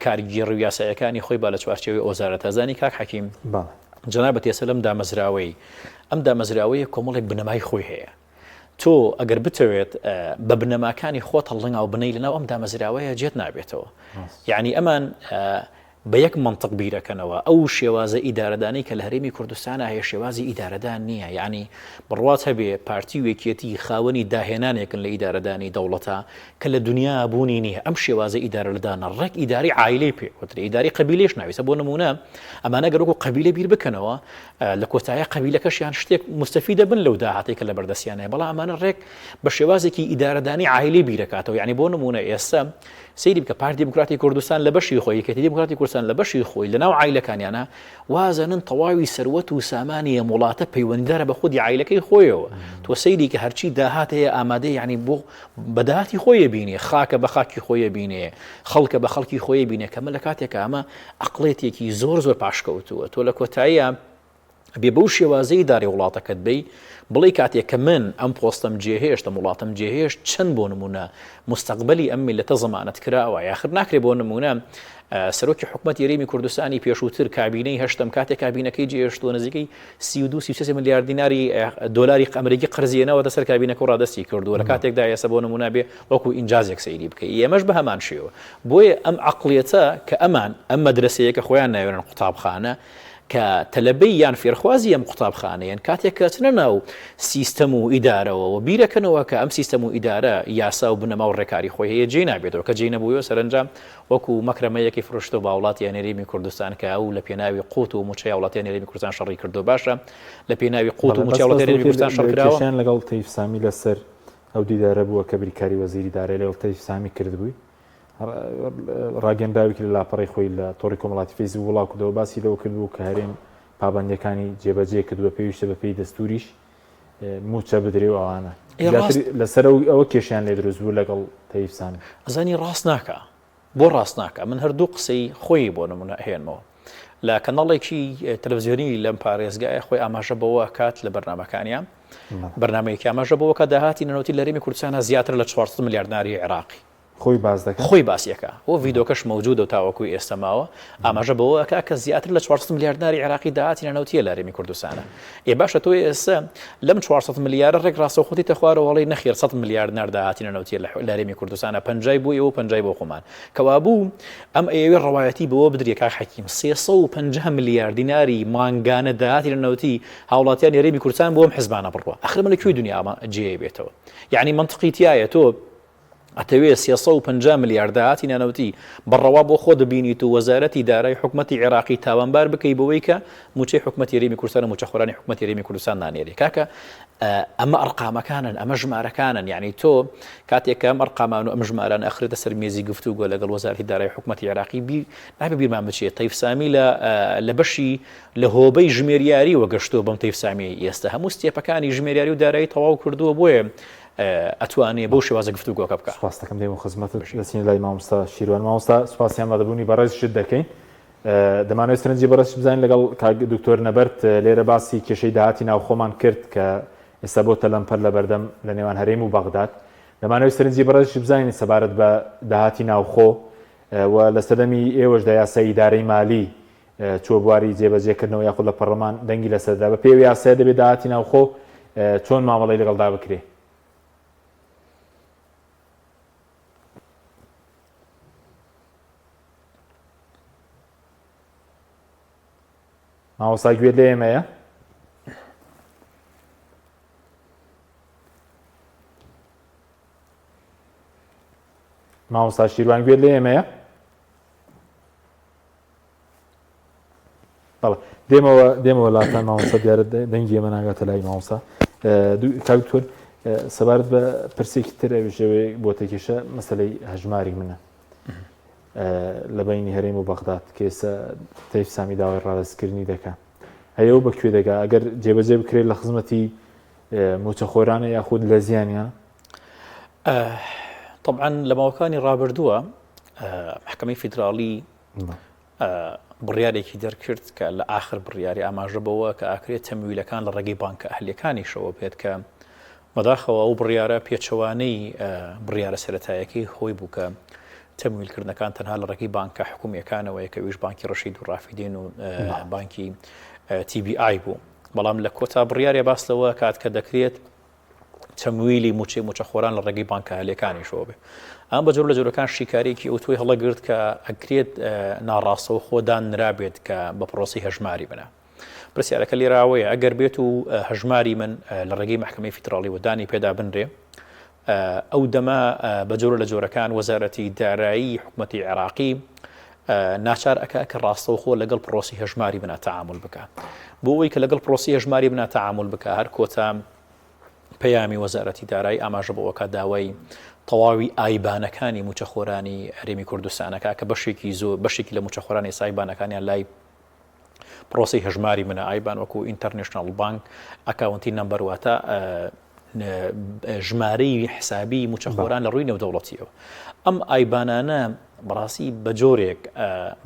کارگێڕی و یاساییەکانی خۆی با لە چوارچێوەی ئۆزارە تازانی کاک حەکیم جەنابەت ئێستا لەم دامەزراوەی ئەم دامەزراوەیە کۆمەڵێک بنەمای خۆی هەیە تۆ ئەگەر بتەوێت بە بنەماکانی خۆت هەڵڵنگا و بنەی لەناو ئەم دامەزراوەیە جێت نابێتەوە یعنی ئەمان بە یەک منطق بیرەکەنەوە ئەو شێوازە ئیدارەدانی کە لە هەرێمی کوردستانە هەیە شێوازی ئیدارەدان نییە یعنی بڕوات هەبێ پارتی وێکیەتی خاوەنی داهێنانێکن لە ئیدارەدانی دەوڵەتە کە لە دنیا بوونی نییە ئەم شێوازە ئیدارەدانە ڕێک ئیداری عایلەی پێوترێ ئیداری قەبیلەیش ناویسە بۆ نمونە ئەمانە گەرەوە قەبیلە بیر بکەنەوە لە کۆتایە قەبیلەکەشیان شتێک مستەفیدە بن لەو داهاتێک کە لە بەردەستیانەیە بەڵام ئەمانە ڕێک بە شێوازێکی ئیدارەدانی عایلەی بیرەکاتەوە یعنی بۆ نمونە ئێستا سەیری بکە پارتی دیموکراتی کوردستان لە بەشی خۆی یەکێتی دیموکراتی کوردستان لە بەشی خۆی لەناو عایلەکانیانە وازانن تەواوی سەروەت و سامانی وڵاتە پەیوەندیدارە بە خودی عایلەکەی خۆیەوە تۆ سەیری کە هەرچی داهات هەیە ئامادەی یعنی بۆ بەداهاتی خۆیە بینێ خاکە بە خاکی خۆیە بینێ خەڵکە بە خەڵکی خۆیە بینێ کەمە لە کاتێکە ئەمە عەقڵێتێکی زۆر زۆر پاشکەوتووە تۆ لە کۆتاییە بێ بەو شێوازەی داری وڵاتەکەت بی بڵێ کاتێک کە من ئەم پۆستم جێهێشتە وڵاتم جێهێشت چەند بۆ نمونە مستەقبەلی ئەم میلەتە زەمانەت کراوە یاخر ناکرێ بۆ نمونە سەرۆکی حکومەتی یاریمی کوردستانی پێشووتر کابینەی هەشتم کاتێک کابینەکەی جێهێشتووە نزیکەی 32 میلیارد دیناری دۆلاری ئەمریکی قرزیەنەوە دەسەر کابینەکە و ڕادەستی کردووە لە کاتێکدا ئێستا بۆ نمونە بێ وەکو ئینجازێک سەیری بکەی ئێمەش بە هەمان شێوە بۆیە ئەم عەقڵیەتە کە ئەم مەدرسەیە کە خۆیان ناوێنن قوتابخانە کە تەلەبەی یان فێرخوازی ئەم قوتابخانەیەن کاتێک کەچنە ناو سیستەم و ئیدارەوە بیرەکەنەوە کە ئەم سیستەم و ئیدارە یاسا و بنەما و ڕێکاری خۆی هەیە جێ نابێتەوە کە جێ نەبوویەوە سەرنجام وەکو مەکرەمەیەکی فرۆشتە با وڵاتی هەرێمی کوردستان کە ئەو لە پێناوی قوت و موچەی وڵاتی هەرێمی کوردستان شەڕی کردو باشە لە پێناوی قوت و موچەی وڵاتی هەرێمی کوردستان شەڕکراوە لەگەڵ تەیف سامی لەسەر ئەو دیدارە بووە کە بریکاری وەزیری دارایی لەگەڵ تەیف سامی کردبووی ڕاگەنداوێکی لە لاپەڕی خۆی لە تۆڕی کۆمەڵاتی فەیسبووک وڵاکوەوە باسی لەوە کردبوو کە هەرێم پابەندەکانی جێبەجێ کردووە پێویستە بە پێی دەستوریش موچە بدرێ و ئەوانە لەسەر ئەوە کێشیان لێ دروست بوو لەگەڵ تەیف سامی ئەزانی ڕاست ناکە بۆ ڕاست ناکە من هەردوو قسەی خۆی بۆ نمونە هێنمەوە لە کەناڵێکی تەلەڤیزیۆنی لەم پارێزگایە خۆی ئاماژە بەوە کات لە بەرنامەکانیان بەرنامەیەکی ئاماژە بەوە کە داهاتی نەنوتی لە هەرێمی کوردستانە زیاتر لە 400 ملیارد دیناری عێراقی خۆی باز دەکات خۆی باسیەکە ئەو ڤیدۆکەش مەوجودە و تاوەکوی ئێستا ماوە ئاماژە بەوە کە زیاتر لە 400 ملیارد دیناری عێراقی داهاتی نەنوتیە لە هەرێمی کوردستانە باشە تۆ ئێستا لەم 400 ملیارە ڕێک ڕاستەوخۆتی تەخوارەوە وەڵی نەخێر 100 ملیارد دینار داهاتی نەنوتیە لە هەرێمی کوردستانە 50 بوو ئێوە 50 بۆ خۆمان کەوا بوو ئەم ئێوەی ڕەوایەتی بەوە بدرێ کاک حەکیم 350 ملیارد دیناری مانگانە داهاتی نەنوتی هاوڵاتیان هەرێمی کوردستان بۆم حیزبانە بڕوە ئەخر من لەکوێ دنیا جێ بێتەوە یعنی منطقی تایە تۆ ئەتەوێ 350 ملیارد داهاتی نانەوتی بەڕەوا بۆ خۆ دەبینیت و وەزارەتی دارایی حکومەتی عێراقی تاوانبار بکەی بەوەی کە موچەی حکومەتی هەرێمی کوردستان و موچەخۆرانی حکومەتی هەرێمی کوردستان نانێرێ کاکە ئەمە ئەرقامەکانن ئەمە ژمارەکانن یعنی تۆ کاتێک ئەم ئەرقامان و ئەم ژماران ئەخرێتە سەر مێزی گفتوگۆ لەگەڵ وەزارەتی دارایی حکومەتی عێراقی نابێ بیرمان بچێت تەیف سامی لە بەشی لە هۆبەی ژمێریاری وەگەشتۆ بەم تەیف سامی ئێستا هەموو ستێپەکانی ژمێریاری و دارایی تەواو کردووە بۆیە ئەتوانێ بۆ شێوازە گفتوگۆکە بکە سپاس دەکەم دێمە خزمەتت دەچین لای مامۆستا شیروان مامۆستا سوپاسیان بە دەبوونی بەڕێز شت دەکەین دەمانوێت سەرنجی بەڕێز بزانین لەگەڵ دکتۆر نەبەرد لێرە باسی کێشەی داهاتی ناو خۆمان کرد کە ئێستا بۆتە لەمپەر لە بەردەم لە نێوان هەرێم و بەغداد دەمانوێت سەرنجی بەڕێز بزانین سەبارەت بە داهاتی ناوخۆ و لە سەردەمی ئێوەشدا یاسای ئیدارەی مالی چۆ بواری جێبەجێکردنەوە یاخود لە پەرلەمان دەنگی لەسەردا بە پێوی یاسایە دەبێت داهاتی ناوخۆ چۆن مامەڵەی لەگەڵدا بکرێ مامۆستا گوێ لێ ئێمەیە مامۆستا شیروان گوێ لێ ئێمەیە بەڵێ دێمەوە لاتان مامۆستا دیارە دەنگی ئێمە ناگاتە لای مامۆستا کاکتۆر سەبارەت بە پرسێکی تر ئەوێژەوەی بۆ تێکێشە مەسەلەی هەژماری منە لە بینی هەرێم و بەغداد کە ئێستا تەیف سامی داوای ڕادەستکردنی دەکات هەیەەوە بەکوێ دەگا ئەگەر جێبەجێ بکرێت لە خزمەتی موچەخۆرانە یاخود لە زیانیان طبعا لە ماوەکانی ڕابردووە محکەمەی فیدراڵی بڕیارێکی دەرکرد کە لە ئاخر بڕیاری ئاماژە بەوە کە ئاکرێت تەمویلەکان لە ڕێگەی بانکە ئەهلیەکانیشەوە بێت کە بەداخەوە ئەو بڕیارە پێچەوانەی بڕیارە سەرەتایەکی خۆی بوو کە تەمویلکردنەکان تەنها لە ڕێگەی بانکە حکوومیەکانەوەی کە ویش بانکی ڕەشید و ڕافیدین و بانکی TBI بوو بەڵام لە کۆتا بڕیارێ باس لەوە کات کە دەکرێت تەمویلی موچەخۆران لە ڕێگەی بانکە ئەهلیەکانیشەوە بێ ئەم بە جۆر لە جۆرەکان شیکارێکی ئەو توی هەڵەگرت کە ئەکرێت ناڕاستەوە خۆدان نرابێت کە بە پرۆسی هەژماری بنە پرسیارەکە لێراوەیە ئەگەر بێت و هەژماری من لە ڕێگەی محکەمەی فیدراڵی وەدانی پێدا بنرێ ئەو دەما بە جۆر لە جۆرەکان وەزارەتی دارایی حکومەتی عێراقی ناچار ئەکا کە ڕاستەوخۆ لەگەڵ پرۆسی هەژماری بنا تەعامل بکە بۆ ئەوەی کە لەگەڵ پرۆسی هەژماری بنا تەعامل بکە هەر کۆتا پەیامی وەزارەتی دارایی ئاماژە بەوە کە داوای تەواوی ئایبانەکانی موچەخۆرانی هەرێمی کوردستانەکە کە بەشێکی لە موچەخۆرانی ئایبانەکانیان لای پرۆسی هەژماری منە ئایبان وەکو ئینتەرنشنال بانک ئەکاونتی نەمبەر واتە ژمارەی حسابی موچەخۆران لە ڕووی نێودەوڵەتیەوە ئەم ئایبانانە بەڕاستی بە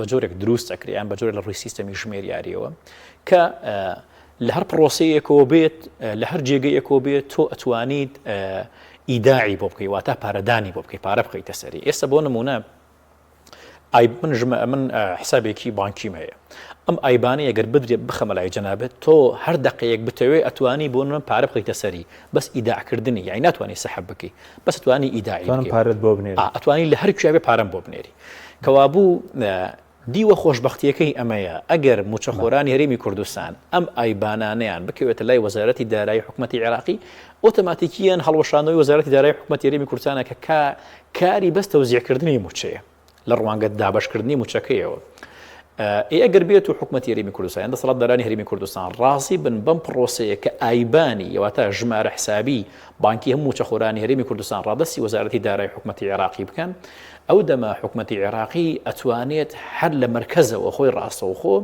جۆرێک دروست ئەکریان بە جۆرێک لە ڕووی سیستەمی ژمێریاریەوە کە لە هەر پرۆسەیەکەوە بێت لە هەر جێگەیەکەوە بێت تۆ ئەتوانیت ئیداعی بۆ بکەی واتە پارەدانی بۆ بکەی پارە بخەیتە سەری ئێستا بۆ نمونە من حسابێکی بانکیم هەیە ئەم ئایبانە ئەگەر بدرێت بخەمە لای جەنابەت تۆ هەر دقەیەک بتەوێت ئەتوانی بۆ من پارە بخەیتە سەری بەس ئیداعکردنی یعنی ناتوانانی سەحب بکەی بەس ئەتوانی ئیداعی پارەت بۆ بنێری ئەتوانی لە هەر کوێ پارەم بۆ بنێری کەوا بوو دیوە خۆشببختیەکەی ئەمەیە ئەگەر موچەخۆرانی هەرێمی کوردستان ئەم ئایبانانیان بکەوێتە لای وەزارەتی دارایی حکوومەتی عێراقی ئۆتۆماتیکیان هەڵوەشانەوەی وەزارەتی دارایی حکوومەتی هەرێمی کوردستانە کە کاری بەستە وزیعکردنی موچەیە لە ڕوانگە دابشکردنی موچەکەیەوە. ئەگەر بێت و حکوومەتی هەرێمی کوردستان دەسەڵات دارانی هەرێمی کوردستان ڕاستی بن بەم پرۆسەیە کە ئایبانی یواتە ژمارە حسابی بانکی هەموو موچەخۆرانی هەرێمی کوردستان ڕادستی وەزارەتی دارایی حکوومەتی عێراقی بکەن ئەو دەما حکوومەتی عێراقی ئەتوانێت هەر لە مرکزەوە خۆی ڕاستەوخۆ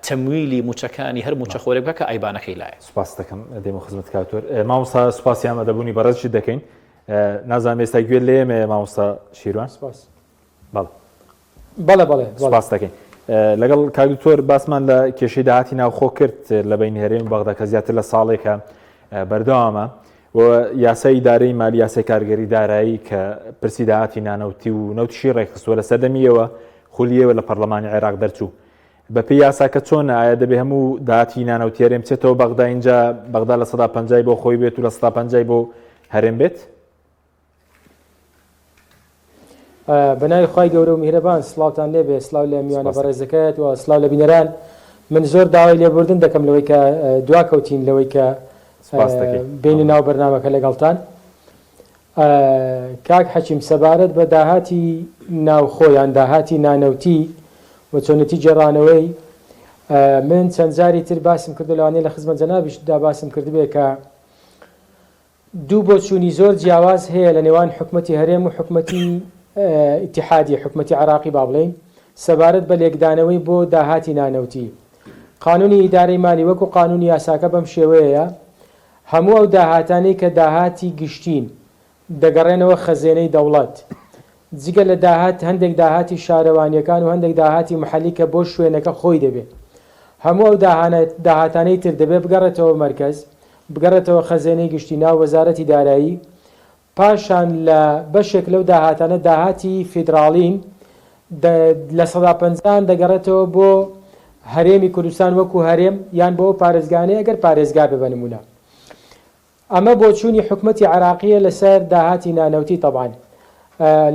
تەمویلی موچەکانی هەر موچەخۆرێک بکە کە ئایبانەکەی لایە. سوپاس دەکەم دێمە خزمەت کاتۆر مامۆستا سوپاسی ئامادەبوونی بەڕێزی دەکەین نازانم ئێستا گوێ لێمێ مامۆستا شیروان سپاس بەڵێ سپاس دەکەین لەگەڵ کاکتۆر باسمان لە کێشەی داهاتی ناوخۆ کرد لە بینی هەرێم بەغدا کە زیاتر لە ساڵێکە بەردەوامە و یاسای دارایی مالی یاسای کارگەری دارایی کە پرسی داهاتی نانەوتی و نەوتیشی ڕێکخستووە لە سەردەمیەوە خولیەوە لە پەرلەمانی عێراق دەرچوو بەپێی یاساکە چۆنە ئایا دەبێ هەموو داهاتی نانەوتی هەرێم بچێتەوە بەغدا اینجا بەغدا لە 150 بۆ خۆی بێت و لە 150 بۆ هەرێم بێت؟ بەناوی خی گەورە و میهرەبان سڵاوتان لێبێ سلااو لە میوانە بەڕێزەکەت و سلااو لە بینەران من زۆر داوای لێبوردن دەکەم لەوەی کە دواکەوتین لەوەی کە بینی ناو بەرنامەکە لەگەڵتان کاک حەکیم سەبارەت بە داهاتی ناوخۆیان داهاتی نانەوتی و چۆنەتی جێڕانەوەی من چەند جاری تر باسم کردو لەوانەیە لە خزمەت جەنابیشدا باسم کردبێ کە دوو بۆچوونی زۆر جیاواز هەیە لە نێوان حکوومەتی هەرێم و حکوومەتی اتحادی حکوومەتی عراقی با بڵێین سەبارەت بە لێکدانەوەی بۆ داهاتی نانەوتی قانونی ئیدارەی مالی وەکو قانونی یاساکە بەم شێوەیە هەموو ئەو داهاتانەی کە داهاتی گشتین دەگەڕێنەوە خەزێنەی دەوڵەت جگە لە داهات هەندێک داهاتی شارەوانیەکان و هەندێک داهاتی محەلی کە بۆ شوێنەکە خۆی دەبێت هەموو ئەو داهاتانەی تر دەبێت بگەڕێتەوە مەرکەز بگەڕێتەوە خەزێنەی گشتی ناو وەزارەتی دارایی پاشان لە بەشێک لەو داهاتانە داهاتی فیدراڵین لە 150 دەگەڕێتەوە بۆ هەرێمی کوردستان وەکو هەرێم یان بۆ پارێزگانەی ئەگەر پارێزگا بێ بە نمونە ئەمە بۆچوونی حکوومەتی عراقیە لەسەر داهاتی نانەوتی طبعاً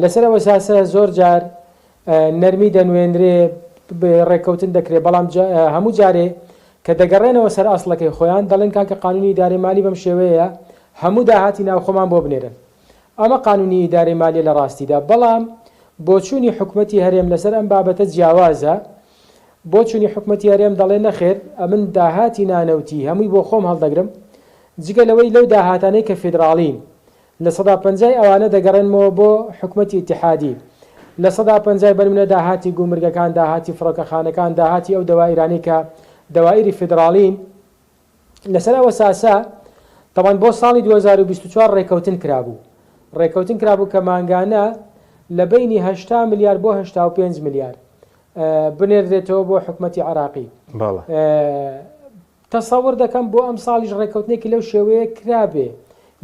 لەسەر ئەوە ساسە زۆر جار نەرمی دەنوێنرێ ڕێککەوتن دەکرێت بەڵام هەموو جارێ کە دەگەڕێنەوە سەر ئەسڵەکەی خۆیان دەڵێن کاکە قانونی ئیدارەی مالی بەم شێوەیە هەموو داهاتی ناوخۆمان بۆ بنێرن ئەمە قانونی ئیدارەی مالی لە ڕاستیدا بەڵام بۆچوونی حکوومەتی هەرێم لەسەر ئەم بابەتە جیاوازە بۆچوونی حکوومەتی هەرێم دەڵێ نەخێر ئەمن داهاتی نانەوتی هەمووی بۆ خۆم هەڵدەگرم جگە لەوەی لەو داهاتانەی کە فیدراڵین لە 150 ئەوانە دەگەڕێنمەوە بۆ حکوومەتی اتحادی لە 150 بەنمونە داهاتی گومرگەکان داهاتی فڕۆکەخانەکان داهاتی ئەو دەوائرانی کە دەوائری فیدراڵین لەسەر ئەوە ساسە طبعاً بۆ ساڵی 2024 ڕێکەوتن کرابوو ڕێکەوتن کرابوو کە مانگانە لە بینی 80 میلیارد بۆ 85 میلیارد بنێردرێتەوە بۆ حکوومەتی عراقی تەسەور دەکەم بۆ ئەم ساڵیش ڕێکەوتنێکی لەو شێوەیە کرابێ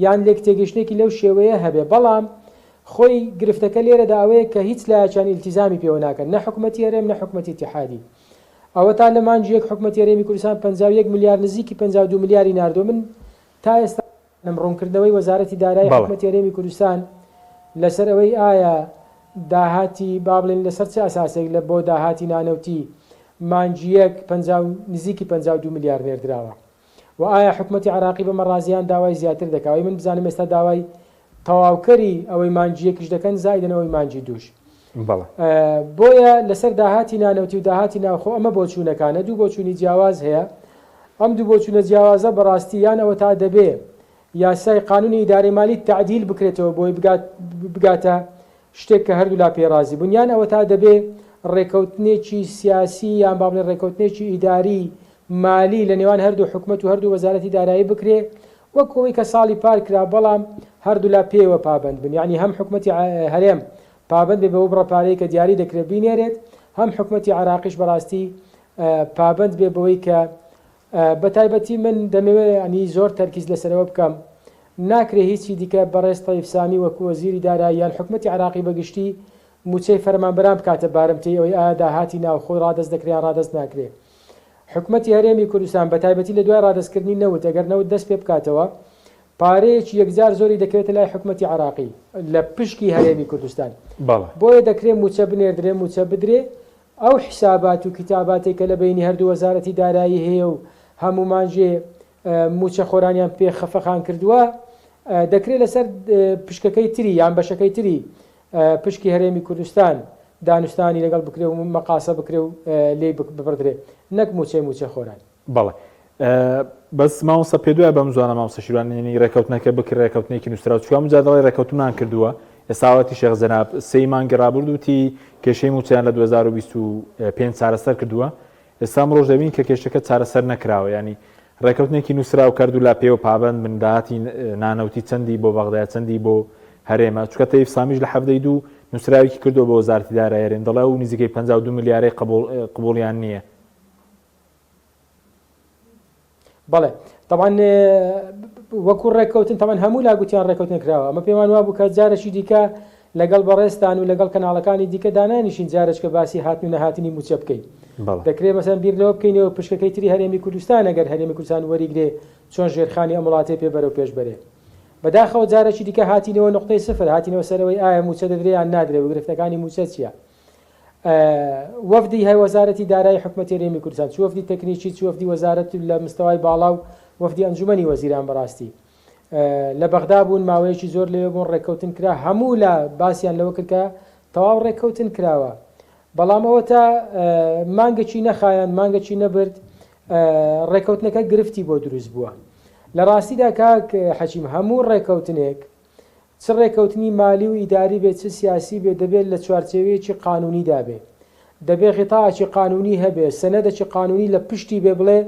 یان لێک تێگەشتێکی لەو شێوەیە هەبێ بەڵام خۆی گرفتەکە لێرەدا ئەوەیە کە هیچ لایەکیان ئیلتیزامی پێوە ناکەن نە حکوومەتی هەرێم نە حکوومەتی اتحادی ئەوە تا لە مانجیەک حکوومەتی هەرێمی کوردستان 51 میلیارد نزیکی 52 میلیاری ناردۆ من تا ئێستا ڕوونکردنەوەی وەزارەتی دارایی حکوومەتی هەرێمی کوردستان لەسەر ئەوەی ئایا داهاتی با بڵێن لەسەر چه ئاساسێک لە بۆ داهاتی نانەوتی مانجیەک نزیکی 52 میلیارد نێردراوە و ئایا حکوومەتی عراقی بە مەڕازیان داوای زیاتر دەکاوی من بزانم ئێستا داوای تەواوکەری ئەوەی مانجیەکیش دەکەن زایدنەوەی مانجی دووش بۆیە لەسەر داهاتی نانەوتی و داهاتی ناوخۆ ئەمە بۆچوونەکانە دوو بۆچوونی جیاواز هەیە ئەم دوو بۆچوونە جیاوازە بەڕاستی یان ئەوە تا دەبێ یاسای قانونی ئیدارەی مالی تعدیل بکرێتەوە بۆی بگاتە شتێک کە هەردوو لا پێڕازی بوون یان ئەوە تا دەبێ ڕێکەوتنێکی سیاسی یان با بڵێن ڕێکەوتنێکی ئیداری مالی لە نێوان هەردوو حکوومەت و هەردوو وەزارەتی دارایی بکرێ وەکەوەی کە ساڵی پار کرا بەڵام هەردوو لا پێوە پابند بن یعنی هەم حکوومەتی هەرێم پابند بێ بەو بڕەپارەی کە دیاری دەکرێت بینێرێت هەم حکوومەتی عراقیش بەڕاستی پابند بێ بەوەی کە بە تایبەتی من دەمەوێت ئەنی زۆر تەرکیز لەسەرەوە بکەم ناکرێ هیچی دیکە بەڕێز تەیب سامی وەکو وەزیری دارایی یان حکوومەتی عراقی بەگشتی موچەی فەرمانبەران بکاتە بارمتەی ئەوەی ئایا داهاتی ناوخۆی ڕادەست دەکرێت ڕادەست ناکرێت حکوومەتی هەرێمی کوردستان بە تایبەتی لە دوای ڕادەستکردنی نەوت ئەگەر نەوت دەست پێ بکاتەوە پارەیەکی یەکجار زۆری دەکرێتە لای حکوومەتی عراقی لە پشکی هەرێمی کوردستان بۆیە دەکرێت موچە بنێردرێ موچە بدرێ ئەو حسابات و کتاباتێک کە لە بینی هەردوو وەزارەتی دارایی هەیە و هەمومانژێ موچە خۆرانیان پێ خەفەخان کردووە دەکرێت لەسەر پشکەکەی تری یان بەشەکەی تری پشکی هەرێمی کوردستان دانوستانی لەگەڵ بکرێ و مەقاسە بکرێ و لێ ببڕدرێ نەک موچە خۆران. بەڵێ بەس ماوەسە پێ دوایە بەم زوانە ماوەسە شیروانی ڕێکەوتنەکە بکرێ ڕێکەوتنێکی نووسرا و چوام جادەڵی ڕێکەوتنمان کردووە ئێساوەتی شێخ زەناب 3 مانگی ڕابرد وتی کێشەی موچیان لە 2025 چارەسەر کردووە ئێستا ڕۆژ دەبین کە کێشەکە چارەسەر نەکراوە ینی ڕێکەوتنێکی نووسرا و کردو لا پێوە پابند منداتی نانەوتی چەندی بۆ بەغدای چەندی بۆ هەرێمە چکە تەیف سامیش لە 72 نووسراوێکی کردو بۆ وەزارەتی داراییێن دەڵێ و نزیکەی 52 ملیارەی قبوڵیان نییە. بەڵێ طبعاً وەکو ڕێککەوتن تەمان هەموو لا گوتیان ڕێککەوتن کراوە ئەمە پێمان وابوو کە جارێکی دیکە لەگەڵ بەڕێستان و لەگەڵ کەناڵەکانی دیکە دانانیشین جارێک کە باسی هاتن و نەهاتنی موچە بکەین دەکرێت مەسەن بیر لەوە بکەینەوە پشکەکەی تری هەرێمی کوردستان ئەگەر هەرێمی کوردستان وەریگرێ چۆن ژێرخانی ئەم وڵاتێ پێ بەرەو پێش بەرێ بەداخەوە جارێکی دیکە هاتینەوە نقطەی سفر هاتینەوە سەرەوەی ئایا موچە دەدرێ یان نادرێ و گرفتەکانی موچە چییە. وەفدی هەیە وەزارەتی دارایی حکومەتی هەرێمی کوردستان چ وەفدی تەکنیکی چ وەفدی وەزارەت لە مستەوای باڵا و وەفدی ئەنجومەنی وەزیران بەڕاستی لە بەغدا بوون ماوەیەکی زۆر لێوێ بوون ڕێککەوتن کرا هەموو لە باسییان لەوە کرد کە تەواو ڕێککەوتن کراوە بەڵام ئەوە تا مانگەکی نەخایەن مانگەکی نەبرد ڕێککەوتنەکە گرفتی بۆ دروست بووە. لە ڕاستیدا کاک حەچیم هەموو ڕێککەوتنێک چ ڕێککەوتنی مالی و ئیداری بێت چ سیاسی بێت دەبێت لە چوارچێوەیەکی قانونیدا بێت دەبێت غیتاعی قانونی هەبێت سەنەدێکی قانونی لە پشتی بێ بڵێ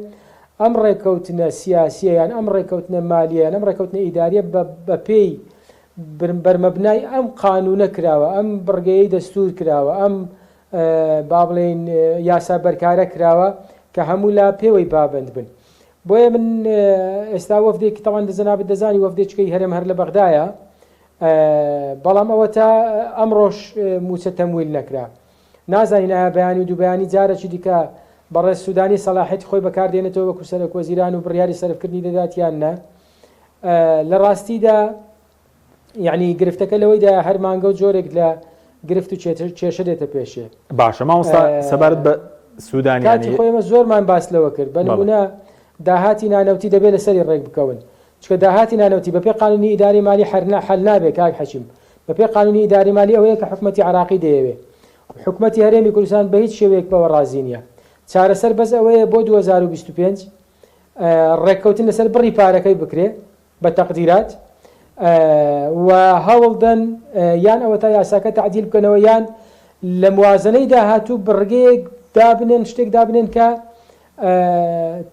ئەم ڕێککەوتنە سیاسیە یان ئەم ڕێککەوتنە مالیە ئەم ڕێککەوتنە ئیداریە بە پێی بەرمەبنای ئەم قانونە کراوە ئەم بڕگەیەی دەستور کراوە ئەم با بڵێن یاسا بەرکارە کراوە کە هەموو لا پێوەی پابند بن. بۆیە من ئێستا وەفدێکی تەوان دەزەنابێت دەزانی وەفدێکەکەی هەرێم هەر لە بەغدایە بەڵام ئەوە تا ئەمڕۆژ موچە تەمویل نەکرا نازانین ئایا بەیانی و دووبیانی جارێکی دیکە بەڕێز سوودانی سەلاحەتی خۆی بەکاردێنێتەوە وەکو سەرۆک وەزیران و بڕیاری سەرفکردنی دەدات یان نە لە ڕاستیدا یعنی گرفتەکە لەوەیدا هەر مانگە و جۆرێک لە گرفت و کێشە دێتە پێشێ. باشە مامۆستا سەبارەت بە سوودانی کاتی خۆی ئەمە زۆرمان باس لەوە کرد بە نمونە داهاتی نانەوتی دەبێت لەسەری ڕێک بکەون چکە داهاتی نانەوتی بەپێ قانونی ئیداری مالی حل نابێت کاک حەچیم بەپێ قانونی ئیداری مالی ئەوەیە کە حکومەتی عراقی دەیەوێت حکومەتی هەرێمی کوردستان بە هیچ شێوەیەک بەوە ڕازی نییە چارەسەر بەس ئەوەیە بۆ 2025 ڕێککەوتن لەسەر بڕی پارەکەی بکرێ بە تەقدیرات و هەوڵدەن یان ئەوە تا یاساکە تعدیل بکەنەوە یان لە موازنەی داهاتوو بڕگەیەک دابنێن شتێک دابنێن کە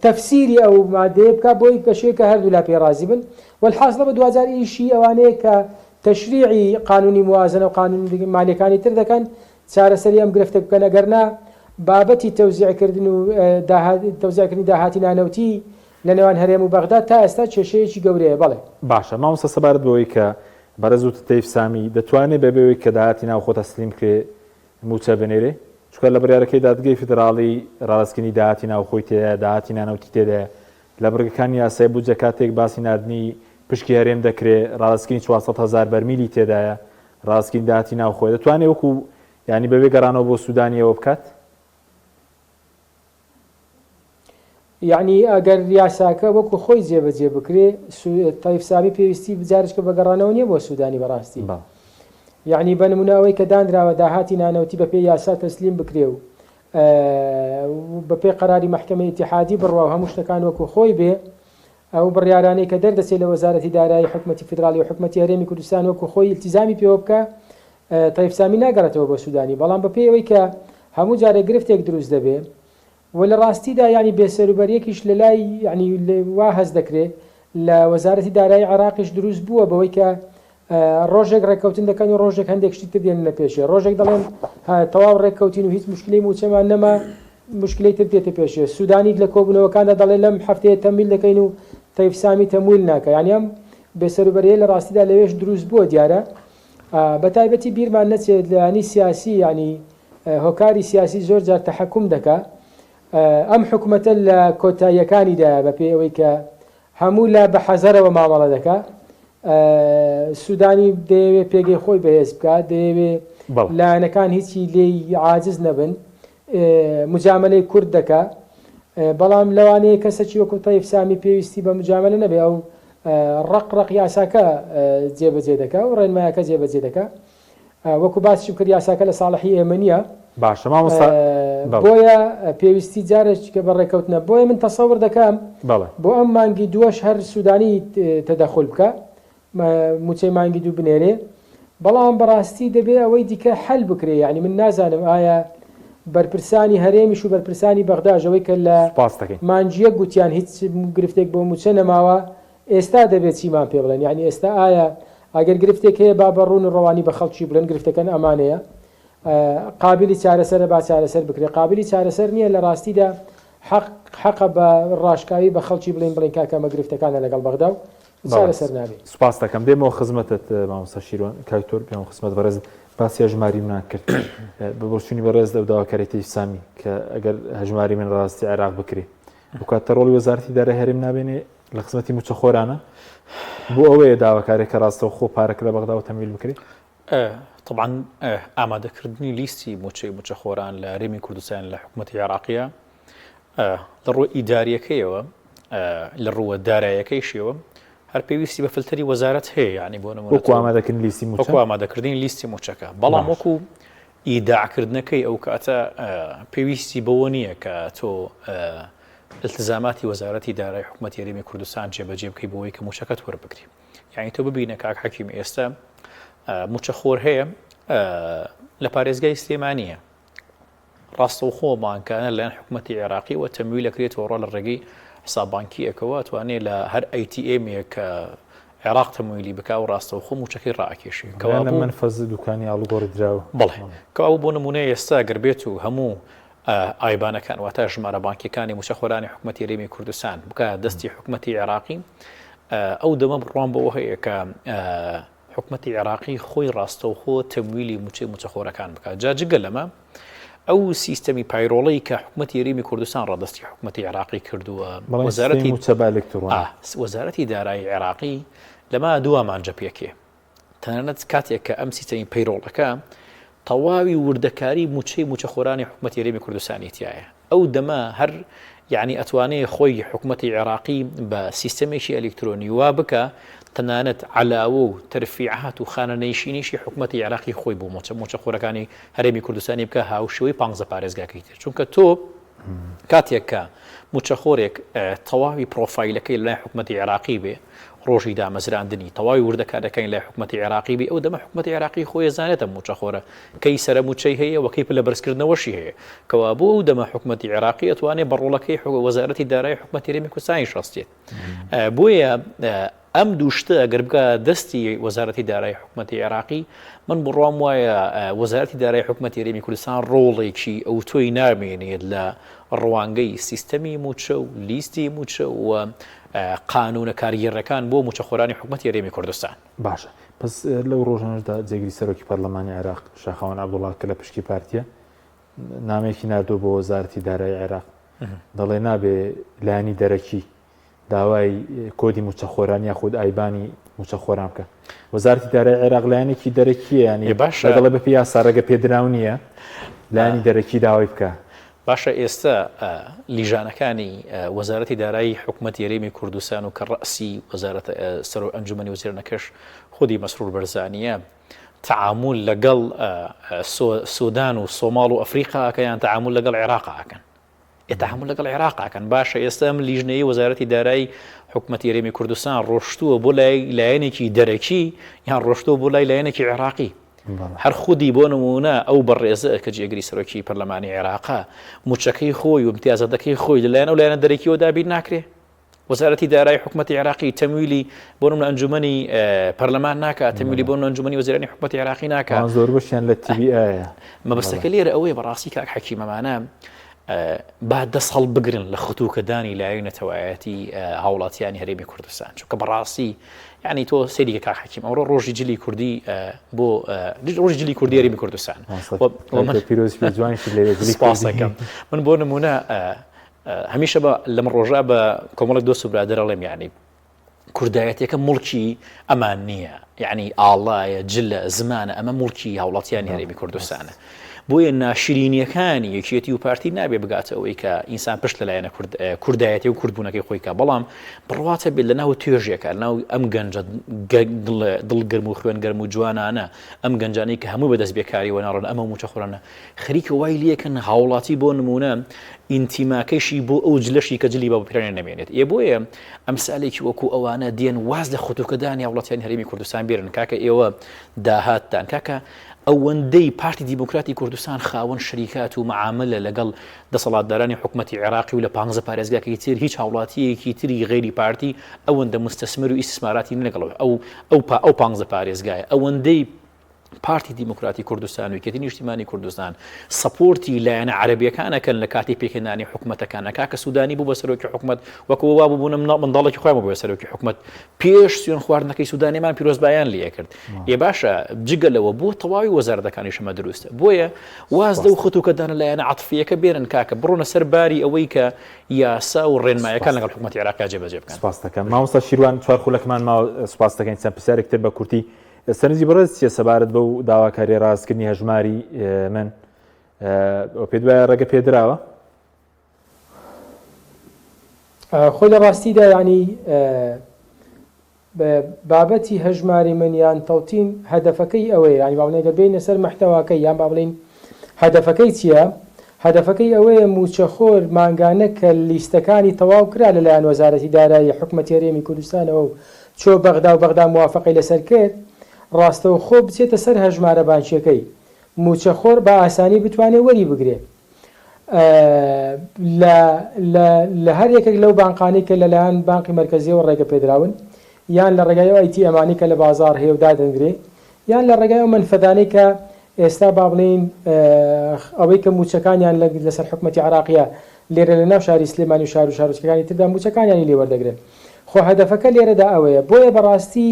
تەفسیری ئەو مادەیە بکە بۆی کەشەیەکە هەردوو لا پێڕازی بن والحاصلە بە 2020 ئەوانەیە کە تەشریعی قانونی موازنە و قانونی مالیەکانی تر دەکەن چارەسەری ئەم گرفتە بکەن ئەگەرنا بابەتی تەوزیعکردن و تەوزیعکردنی داهاتی نانەوتی لە نێوان هەرێم و بەغدا تا ئێستا کێشەیەکی گەورەیە. بەڵێ باشە مامۆستا سەبارەت بەوەی کە بەڕێز تەیف سامی دەتوانێت بەبێەوەی کە داهاتی ناو خۆ تەسلیم کرێ موچە بنێرێ چکە لە بڕیارەکەی دادگای فیدراڵی ڕاستکردنی داهاتی ناوخۆی تێدا داهاتی نانەوتی تێدایە لە بڕگەکانی یاسای بودجە کاتێک باسی نردنی پشکی هەرێم دەکرێت ڕاستکردنی 400,000 بەرمیلی تێدایە ڕاستکردنی داهاتی ناوخۆی دەتوانێت وەکو ینی بەوێ گەڕانەوە بۆ سوودانیەوە بکات یعنی ئەگەر یاساکە وەکو خۆی جێبەجێ بکرێ تەیف سامی پێویستی بجارشکە بە گەڕانەوە نییە بۆ سوودانی بەڕاستی یعنی بە نمونەوەی کە دانراوە داهاتی نانەوتی بەپێ یاسا تەسلیم بکرێ و بەپێ قەراری محکەمەی ئیتیحادی بڕوا و هەموو شتەکان وەکو خۆی بێ ئەو بڕیارانەی کە دەردەچێت لە وەزارەتی دارایی حکومەتی فیدراڵی و حکومەتی هەرێمی کوردستان وەکو خۆی التیزامی پێوە بکە تەیف سامی ناگەڕێتەوە بۆ سوودانی بەڵام بەپێ ئەوەی کە هەموو جارێک گرفتێک دروست دەبێت و لە ڕاستیدا ینی بێسەروبەریەکیش لە لای ینی وا هەست دەکرێت لە وەزارەتی دارایی عراقیش دروست بووە بەوەی کە ڕۆژێک ڕێککەوتن دەکەن و ڕۆژێک هەندێک شتی تر دێن لە پێشێ ڕۆژێک دەڵێن تەواو ڕێککەوتین و هیچ مشکلەی موچەمان نەما مشکلەی تر دێتە پێشێ سوودانی لە کۆبوونەوەکاندا دەڵێ لەم هەفتەیە تەمویل دەکەین و تەیف سامی تەمویل ناکە یعنی ئەم بێسەروبەریە لە ڕاستیدا لەوێش دروست بووە دیارە بە تایبەتی بیرمان نەچێت لە ینی سیاسی ینی هۆکاری سیاسی زۆر جار تەحەکوم دەکا ئەم حکومەتە لە کۆتاییەکانیدا بەپێ ئەوەی کە هەموو لا بە حەزەرەوە مامەڵە دەکا سوودانی دەیەوێت پێگەی خۆی بەهێز بکات دەیەوێت لایەنەکان هیچی لێی عاجز نەبن مجاملەی کورد دەکا بەڵام لەوانەیە کەسێکی وەکو تەیف سامی پێویستی بە مجاملە نەبێ ئەو ڕق یاساکە جێبەجێ دەکا و ڕێنمایەکە جێبەجێ دەکا وەکو باسیشم کرد یاساکە لە ساڵحی ئێمە نییە باشە مامۆستا بۆیە پێویستی جارێککە بەڕێکەوتنە بۆیە من تەسەور دەکەم بۆ ئەم مانگی دووەش هەر سوودانی تەدەخل بکە موچەی مانگی دوو بنێرێ بەڵام بەڕاستی دەبێ ئەوەی دیکە حل بکرێ یعنی من نازانم ئایا بەرپرسانی هەرێمیش و بەرپرسانی بەغداژەوەی کە لە مانجیە گوتیان هیچ گرفتێک بۆ موچە نەماوە ئێستا دەبێت چیمان پێ بڵێن یعنی ئێستا ئایا ئەگەر گرفتێک هەیە با بەڕوون و ڕەوانی بە خەڵکی بڵێن گرفتەکەن ئەمانەیە قابلی چارەسەرە با چارەسەر بکرێ قابلی چارەسەر نییە لە ڕاستیدا حەقە بە ڕاشکاوی بە خەڵکی بڵێن کاکەمە گرفتەکانە لەگەڵ بەغدا و چارەسەر نابێت. سوپاس دەکەم دێمەوە خزمەتت مامۆستا شیروان کاکتۆر پێم خزمەت بەڕێز باسی هەژماری منان کرد بەبڕچوونی بەڕێز داواکاریەتی سامی کە ئەگەر هەژماری من ڕاستی عێراق بکرێ بکاتە ڕۆڵی وەزارەتی دارایی هەرێم نابێنێ لە خزمەتی موچەخۆرانە بۆ ئەوەیە داواکارێکە ڕاستەوە خۆ پارەکە لە بەغدا و تەمیل بکرێت. طبعا ئامادەکردنی لیستی موچەخۆران لە هەرێمی کوردستان لە حکوومەتی عێراقیە لە ڕۆی ئیداریەکەیەوە لە ڕووە داراییەکەیشەوە هەر پێویستی بە فلتەری وەزارەت هەیە یعنی بۆ نمونە ئامادەکردنی لیستی موچە ئامادەکردنی لیستی موچەکە بەڵام وەکو ئیداعکردنەکەی ئەو کاتە پێویستی بەوە نییە کە تۆ التزاماتی وەزارەتی دارایی حکوومەتی هەرێمی کوردستان جێبەجێ بکەی بۆەوەی کە موچەکەت وەربگری یعنی تۆ ببینە کاک حەکیم ئێستا موچەخۆر هەیە لە پارێزگای سلێمانیە ڕاستەوخۆ بانکانە لەلایەن حکوومەتی عێراقی و تەمویل دەکرێتەوە ڕۆ لە ڕێگەی حسابانکیەکەوە توانێت لە هەر ئەیTMێک کە عێراق تەمویلی بک و ڕاستەوخۆ موچەکەی ڕائکێشی کەوا منفەز دوکانی ئاڵوگۆڕ دراوە بڵێ کەوا بۆ نمونەیە ئێستا گەربێت و هەموو ئایبانەکان واتە ژمارە بانکیەکانی موچەخۆرانی حکوومەتی هەرێمی کوردستان بکە دەستی حکوومەتی عێراقی ئەو دەمە بڕوان بەوە هەیە کە حکوومەتی عێراقی خۆی ڕاستەوخۆ تەمویلی موچەخۆرەکان بکات جاجگە لەمە ئەو سیستەمی پایرۆڵەی کە حکوومەتی هەرێمی کوردستان ڕادستی حکوومەتی عێراقی کردووە وەزارەتی دارایی عێراقی لەما دووەمانجە پێکێ تەنانەت کاتێک کە ئەم سیستەمی پەیرۆڵەکە تەواوی وردەکاری موچەخۆرانی حکوومەتی هەرێمی کوردستانی تایە ئەو دەما هەر یعنی ئەتوانێت خۆی حکوومەتی عێراقی بە سیستەمێکی ئەلکترۆنی وا بکە تەنانەت علاوە و تەرفیعات و خانەنەیشینیشی حکوومەتی عێراقی خۆی بۆ موچەخۆرەکانی هەرێمی کوردستانی بکە هاوشێوەی 15 پارێزگاکەی تر چونکە تۆ کاتێک کە موچەخۆرێک تەواوی پرۆفایلەکەی لای حکوومەتی عێراقی بێ ڕۆژی دامەزراندنی تەواوی وردەکارەکەی لای حکوومەتی عێراقی بێ ئەو دەمە حکوومەتی عێراقی خۆی زانێتە موچەخۆرە کەی سەرە موچەی هەیە وەکەی پلە بەرزکردنەوەشی هەیە کەوا بۆ ئەو دەمە حکوومەتی عێراقی ئەتوانێت بەڕۆڵەکەی وەزارەتی دارایی حکوومەتی هەرێمی کوردستانی شەستێت بۆیە ئەم دووشتە ئەگەر بکە دەستی وەزارەتی دارایی حکوومەتی عێراقی من بڕوام وایە وەزارەتی دارایی حکوومەتی هەرێمی کوردستان ڕۆڵێکی ئەو تۆی نامێنێت لە ڕوانگەی سیستەمی موچە و لیستی موچە و قانونە کاریگەرەکان بۆ موچەخۆرانی حکوومەتی هەرێمی کوردستان. باشە پس لەو ڕۆژانەدا جێگیری سەرۆکی پەرلەمانی عێراق شاخەوان عەبدوڵڵا کە لە پشتی پارتیە نامێکی ناردووە بۆ وەزارەتی دارایی عێراق دەڵێ نابێ لایەنی دەرەکی داوای کۆدی موچەخۆران یاخود ئایبانی موچەخۆران بکە وەزارەتی دارایی عێراق لایەنێکی دەرەکیە ینی دەڵێ بە یاسا ڕێگە پێدراو نییە لایەنی دەرەکی داوای بکە. باشە ئێستا لیژانەکانی وەزارەتی دارایی حکوومەتی هەرێمی کوردستان و کە ڕەسی وەزارەت سەر و ئەنجومەنی وەزیرانەکەش خودی مەسرور بەرزانیە تعامل لەگەڵ سودان و سۆماڵ و ئەفریقا کەیان تعامل لەگەڵ عێراقاکەن تعامل لەگەڵ عێراقاکەن باشە ئێستا ئەم لیژنەیە وەزارەتی دارایی حکوومەتی هەرێمی کوردستان ڕۆشتووە بۆ لای لایەنێکی دەرەکی یان ڕۆشتووە بۆ لای لایەنێکی عێراقی هەر خودی بۆ نمونە ئەو بەڕێزە کە جێگری سەرۆکی پەرلەمانی عێراقا موچەکەی خۆی و امتیازەتەکەی خۆی لەلایەن ئەو لایەنە دەرەکیەوە دابیر ناکرێ وەزارەتی دارایی حکوومەتی عێراقی تەمویلی بۆ نمونە ئەنجومەنی پەرلەمان ناکات تەمویلی بۆ ئەنجومەنی وەزیرانی حکوومەتی عێراقی ناکات زۆر بەشیان لە TVایە مەبەستەکە لێرە ئەوەیە بەڕاستی کاک حەکیمەمانە با دەست هەڵ بگرن لە خەتوکەدانی لایەنەتەوایەتی هاوڵاتیانی هەرێمی کوردستان چونکە بەڕاستی یعنی تۆ سەیریکە کاک حەکیم ئەوڕۆ ڕۆژی جلی کوردی بۆ ڕۆژی جلی کوردی هەرێمی کوردستان سپاسەکەم من بۆ نمونە هەمیشە لەم ڕۆژە بە کۆمەڵێک دۆست و برادەرەڵێم یعنی کوردایەتەکە مڵکی ئەمان نییە یعنی ئاڵایە جلە زمانە ئەمە مڵکی هاوڵاتیانی هەرێمی کوردستانە بۆیە ناشرینیەکانی یەکێتی و پارتی نابێ بگاتە ئەوەی کە ئینسان پشت لەلایەنە کوردایەتی و کوردبوونەکەی خۆیکە بەڵام بڕواتە بێت لە ناو توێژێکە ناو ئەم گەنجە دڵگەرم و خوێنگەرم و جوانانە ئەم گەنجانەی کە هەموو بەدەست بێکاری وەناڕن ئەمە موچە خوڕانە خەریکە وای لێکن هاوڵاتی بۆ نمونە ئینتیماکەشی بۆ ئەو جلەشی کە جلی بە پیرانە نەمێنێت بۆیە ئەمسالێکی وەکو ئەوانە دێن واز لە خوتوکەدانی وڵاتیانی هەرێمی کوردستان بێرن کاکە ئێوە داهاتتان کاکە ئەوەندەی پارتی دیموکراتی کوردستان خاوەن شەریکات و معاملە لەگەڵ دەسەڵاتدارانی حکوومەتی عێراقی و لە 15 پارێزگاکەی تر هیچ هاوڵاتیەکی تری غێری پارتی ئەوەندە مستەسمر و ئیسماراتی لەگەڵ ئەو 15 پارێزگایە ئەوەندەی پارتی دیموکراتی کوردستان و یەکێتی نیشتیمانی کوردستان سپۆرتی لایەنە عەرەبیەکانەکەن لە کاتی پێکهێنانی حکوومەتەکانە کاکە سوودانی بوو بە سەرۆکی حکوومەت وەکەوە وا بوون منداڵێکی خۆیان بوو بە سەرۆکی حکوومەت پێش سوێن خواردنەکەی سوودانیمان پیرۆزبایان لێ کرد باشە جگەلەوە بۆ تەواوی وەزارەتەکانی شەمە دروستە بۆیە واز لەو خوتوکەدانە لایەنە عەتفیەکە بێرن کاکە بڕۆنە سەر باری ئەوەی کە یاسا و ڕێنمایەکان لەگەڵ حکوومەتی عێراق جێبەجێ بکەن. سپاس دەکەم مامۆستا شیروان چوار خولەکمان ماوە سپاس دەکەین چەند پرسیارێکتر بە کورتی سەرنجی بەڕێز چیە سەبارەت بەو داواکاری ڕاستکردنی هەژماری من پێ دوایە ڕێگە پێدراوە؟ خۆی لە ڕاستیدا ینی بابەتی هەژماری من یان تەوتین هەدەفەکەی ئەوەیە ینی باڵێ دەبێنە سەر مەحتەواکەی یان با بڵین هەدەفەکەی چییە؟ هەدەفەکەی ئەوەیە موچەخۆر مانگانە کە لیستەکانی تەواو کرا لەلایەن وەزارەتی دارایی حکوومەتی هەرێمی کوردستانەوە و چۆ بەغدا و بەغدا موافقەی لەسەر کرد ڕاستەوخۆ بچێتە سەر هەژمارە بانکیەکەی موچەخۆر بە ئاسانی بتوانێت وەری بگرێت لە هەر یەکێک لەو بانقانەی کە لەلایەن بانقی مەرکەزیەوە ڕێگە پێدراون یان لە ڕێگای ئەیتی ئەمانی کە لە بازار هەیە و دادەنگرێ یان لە ڕێگای ئەو منفەدانەی کە ئێستا با بڵین ئەوەی کە موچەکانیان لەسەر حکوومەتی عێراقیە لێرە لە ناو شاری سلێمانی و شار و شارۆچکەکانی تردا موچەکانیانی لێوەردەگرن خۆ هەدەفەکە لێرەدا ئەوەیە بۆیە بەڕاستی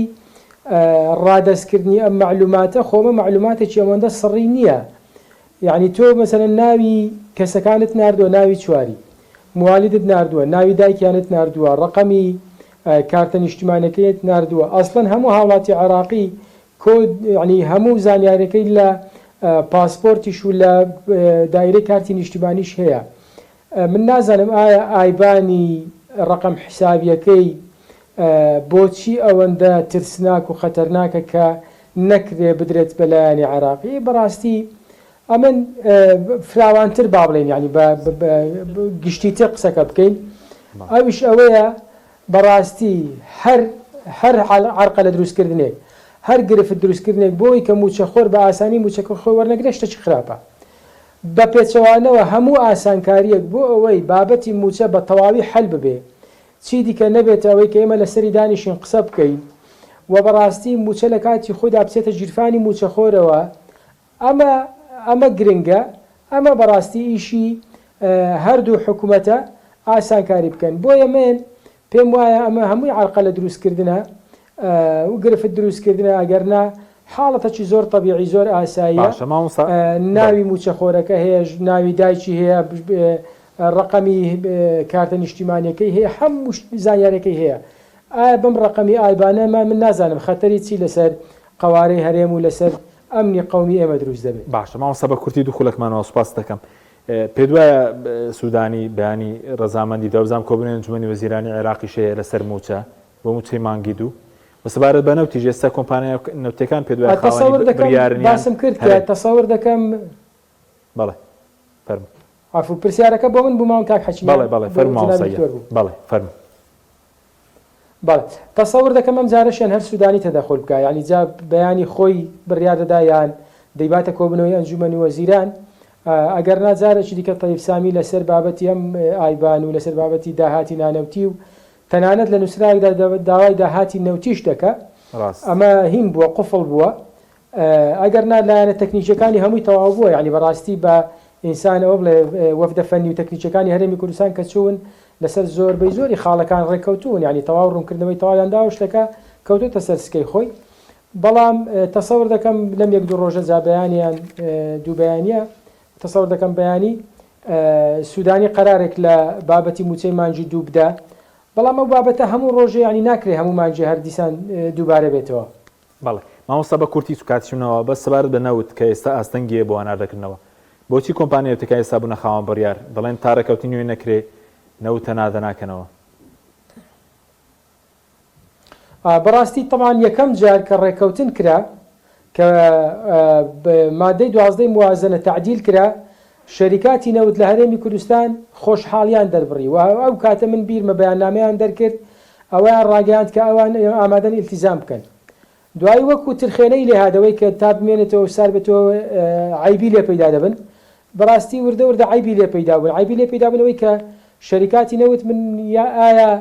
ڕادەستکردنی ئەم معلوماتە خۆمە معلوماتێکی ئەوەندە سڕی نییە یعنی تۆ مەسەرەن ناوی کەسەکانت ناردووە ناوی چواری موالیدت ناردووە ناوی دایکیانت ناردووە ڕقەمی کارتە نیشتیمانەکەیت ناردووە ئەسڵەن هەموو هاوڵاتی عێراقی ینی هەموو زانیاریەکەی لە پاسپۆرتیش و لە دایرەی کارتی نیشتیمانیش هەیە من نازانم ئایا ئایبانی ڕقم حسابیەکەی بۆچی ئەوەندە ترسناک و خەتەرناکە کە نەکرێ بدرێت بەلایانی عێراقی بەڕاستی ئەمن فراوانتر با بڵێن ینی گشتیتر قسەکە بکەین ئەویش ئەوەیە بەڕاستی هەر عەرقە لە دروستکردنێک هەر گرفت دروستکردنێک بۆی کە موچەخۆر بە ئاسانی موچەکە خۆی وەرنەگرێت شتێکی خراپە بە پێچەوانەوە هەموو ئاسانکاریەک بۆ ئەوەی بابەتی موچە بە تەواوی حەل ببێ چی دیکە نەبێت ئەوەی کە ئێمە لەسەری دانیشین قسە بکەین و بەڕاستی موچە لە کاتی خۆدا بچێتە ژیرفانی موچەخۆرەوە ئەمە گرنگە ئەمە بەڕاستی ئیشی هەردوو حکوومەتە ئاسانکاری بکەن بۆیە من پێم وایە ئەمە هەمووی عەرقە لە دروستکردنە و گرفت دروستکردنە ئەگەرنا حاڵەتەکی زۆر طبیعی زۆر ئاساییە ناوی موچەخۆرەکە هەیە ناوی دایکی هەیە ڕقەمی کارتە نیشتیمانیەکەی هەیە هەموو زانیارەکەی هەیە ئایا بەم ڕقەمی ئایبانەمە من نازانم خەتەری چی لەسەر قوارەی هەرێم و لەسەر ئەمنی قەومی ئێمە دروست دەبێت باشە مامۆستا بە کورتی دوو خولەکمانەوە سوپاس دەکەم پێ دوایە سوودانی بەیانی ڕەزامەندی دەوزام کۆبوونی ئەنجومەنی وەزیرانی عێراقی شەیە لەسەر موچە بۆ موچەی مانگی دوو بەسەبارەت بە نەوتی ئێستا کۆمپانیا نەوتەکان پێ دوای باسم کرد کە تەسەور دەکەم بەڵێ فەرموو عفو پرسیارەکە بۆ من بووماوە کاک حەکیم بەڵێ فەرموو بەڵێ تەسەور دەکەم ئەم جارەشیان هەر سوودانی تەدەخۆل بکە ینی جا بەیانی خۆی بڕیار دەدا یان دەیباتە کۆبنەوەی ئەنجومەنی وەزیران ئەگەر ناجارێکی دیکە تەیب سامی لەسەر بابەتی ئەم ئایبان و لەسەر بابەتی داهاتی نانەوتی و تەنانەت لە نووسراکدا داوای داهاتی نەوتیش دەکە ئەمە هیم بووە قفڵ بووە ئەگەر نا لایەنە تەکنیکیەکانی هەمووی تەواو بووە ینی بەڕاستی بە ئینسانەوە بڵێ وەفدە فەنی و تەکنیکیەکانی هەرێمی کوردستان کە چوون لەسەر زۆربەی زۆری خاڵەکان ڕێککەوتون ینی تەواو ڕوونکردنەوەی تەواویاندا و شتەکە کەوتوتە سەر سکەی خۆی بەڵام تەسەور دەکەم لەم یەک دوو ڕۆژە جا بەیانیان دوو بەیانیە تەسەور دەکەم بەیانی سوودانی قەرارێک لە بابەتی موچەی مانجی دوو بدە بەڵام ئەو بابەتە هەموو ڕۆژێ ینی ناکرێ هەموو مانجی هەر دیسان دووبارە بێتەوە بەڵێ مامۆستا بە کورتی و کاتیشمەوە بەس سەبارەت بە نەوت کە ئێستا ئاستەنگیە بۆ ئاناردەکردنەوە بۆچی کۆمپانیەتەکە ئێستا بوونە خاوەن بڕیار دەڵێن تارەکەوتی نوێ نەکرێ نەوتە نادە ناکەنەوە. بەڕاستی تەمان یەکەم جار کە ڕێکەوتن کرا کە مادەی 12 موازنە تعدیل کرا شەریکاتی نەوت لە هەرێمی کوردستان خۆشحاڵیان دەربڕی و ئەو کاتە من بیرمە بەیاننامەیان دەرکرد ئەویان ڕاگەاند کە ئەوان ئامادەن ئیلتیزام بکەن. دوایی وەکو ترخێنەی لێهادەوەی کە تا بمێنێتەوە سار بێتەوە عیبی لێ پەیدا دەبن بەڕاستی وردە وردە عیبی لێ پەیدا بوون عیبی لێ پەیدا بنەوەی کە شەریکاتی نەوت من ئایا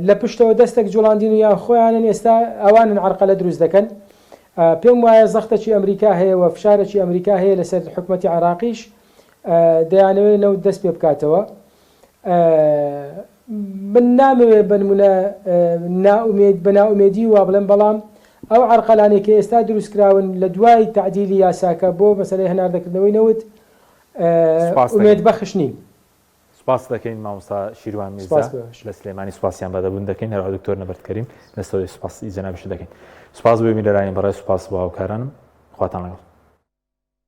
لە پشتەوە دەستێک جوڵاندین و یا خۆیانن ئێستا ئەوانن عەرقەلە دروست دەکەن. پێم وایە زەختێکی ئەمریکا هەیە و فشارێکی ئەمریکا هەیە لەسەر حکومەتی عێراقیش دەیانەوێت نەوت دەست پێ بکاتەوە. من نامەوێت بنمونە بە ناومێدی وا بڵێم بەڵام ئەو عەرقەلانێک کە ئێستا دروستکراون لە دوای تعدیلی یاساکە بۆ مەسەلەی هەناردەکردنەوەی نەوت ئومێدبەخش نین. سپاس دەکەین مامۆستا شیروان میرزا لە سلێمانی سوپاسیان بەدەبوون دەکەین هەر دکتۆر نەبەردکەریم لەسەوەی سوپاسی جەنابیش دەکەین. سوپاس بۆ میلەرانی بەڕێ سوپاس بۆ هاوکارانم خواتان لەگەڵ.